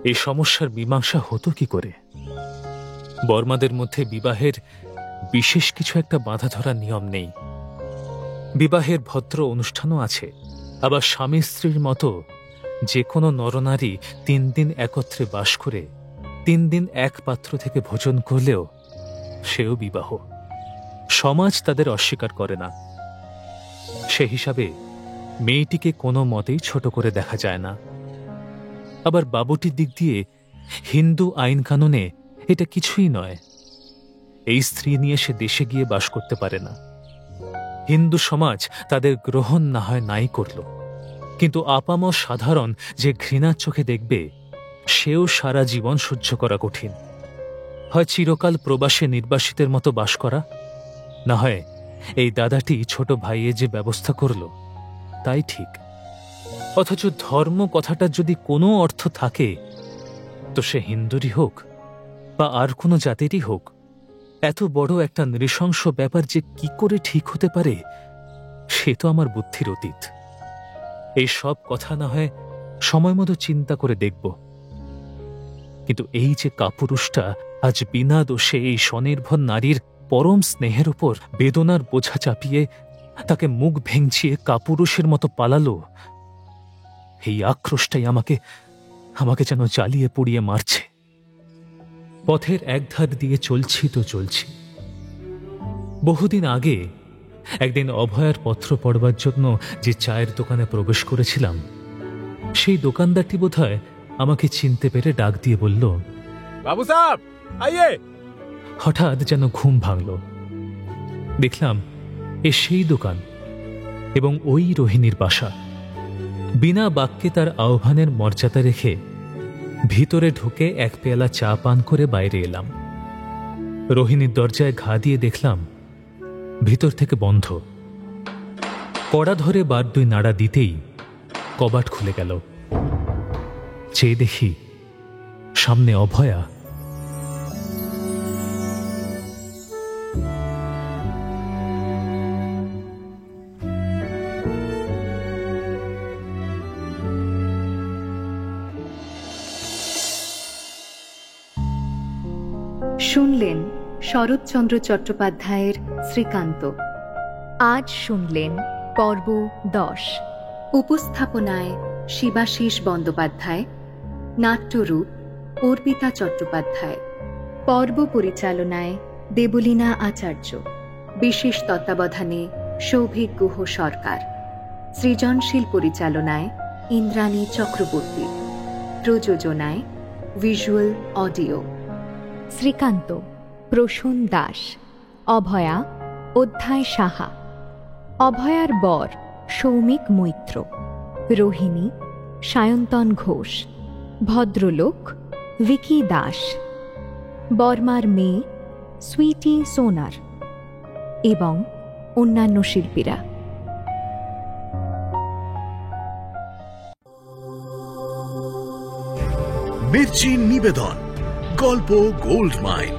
এই সমস্যার মীমাংসা হতো কি করে? বর্মাদের মধ্যে বিবাহের বিশেষ কিছু একটা বাঁধা ধরা নিয়ম নেই। বিবাহের ভদ্র অনুষ্ঠানও আছে, আবার স্বামী স্ত্রীর মতো যে কোনো নরনারী 3 দিন একত্রে বাস করে 3 দিন এক পাত্র থেকে ভোজন করলেও সেও বিবাহ। সমাজ তাদের অস্বীকার করে না। সে হিসাবে মেয়েটিকে কোনো মতেই ছোট করে দেখা যায় না। আবার বাবুটির দিক দিয়ে হিন্দু আইন কানুনে এটা কিছুই নয়। এই স্ত্রী নিয়ে সে দেশে গিয়ে বাস করতে পারে না। হিন্দু সমাজ তাদের গ্রহণ না হয় নাই করল, কিন্তু আপামর সাধারণ যে ঘৃণার চোখে দেখবে, সেও সারা জীবন সহ্য করা কঠিন। হয় চিরকাল প্রবাসে নির্বাসিতের মতো বাস করা, না হয় এই দাদাটি ছোট ভাইয়ে যে ব্যবস্থা করল তাই ঠিক। অথচ ধর্ম কথাটার যদি কোনো অর্থ থাকে, তো সে হিন্দুরই হোক বা আর কোনো জাতিরই হোক, এত বড় একটা নৃশংস ব্যাপার যে কি করে ঠিক হতে পারে, সে তো আমার বুদ্ধির অতীত। এই সব কথা না হয় সময় মতো চিন্তা করে দেখব। কিন্তু এই যে কাপুরুষটা আজ বিনা দোষে এই স্বনির্ভর নারীর পরম স্নেহের উপর বেদনার বোঝা চাপিয়ে তাকে মুখ ভেঙচিয়ে কাপুরুষের মতো পালালো, এই আক্রোশটাই আমাকে যেন জ্বালিয়ে পুড়িয়ে মারছে। পথের একধার দিয়ে চলছি তো চলছি। বহুদিন আগে একদিন অভয়ার পত্র পড়বার জন্য যে চায়ের দোকানে প্রবেশ করেছিলাম, সেই দোকানদারটি বোধহয় আমাকে চিনতে পেরে ডাক দিয়ে বলল, বাবু সাহেব আইয়ে। হঠাৎ যেন ঘুম ভাঙল। দেখলাম এ সেই দোকান এবং ওই রোহিণীর বাসা। বিনা বাক্যে তার আহ্বানের মর্যাদা রেখে ভিতরে ঢুকে এক পেয়ালা চা পান করে বাইরে এলাম। রোহিণীর দরজায় ঘা দিয়ে দেখলাম ভিতর থেকে বন্ধ। কড়া ধরে 1-2 নাড়া দিতেই কবাট খুলে গেল। চেয়ে দেখি সামনে অভয়া। শুনলেন শরৎচন্দ্র চট্টোপাধ্যায়ের শ্রীকান্ত। আজ শুনলেন পর্ব 10। উপস্থাপনায় শিবাশিস বন্দ্যোপাধ্যায়, নাট্যরূপ অর্পিতা চট্টোপাধ্যায়, পর্ব পরিচালনায় দেবলীনা আচার্য, বিশেষ তত্ত্বাবধানে সৌভিক গুহ সরকার, সৃজনশীল পরিচালনায় ইন্দ্রাণী চক্রবর্তী, প্রযোজনায় ভিজুয়াল অডিও। শ্রীকান্ত প্রসূন দাস, অভয়া অধ্যায় সাহা, অভয়ার বর সৌমিক মৈত্র, রোহিণী সায়ন্তন ঘোষ, ভদ্রলোক ভিকি দাস, বর্মার মেয়ে সুইটি সোনার এবং অন্যান্য শিল্পীরা। মির্চি নিবেদন গল্প গোল্ড মাইন।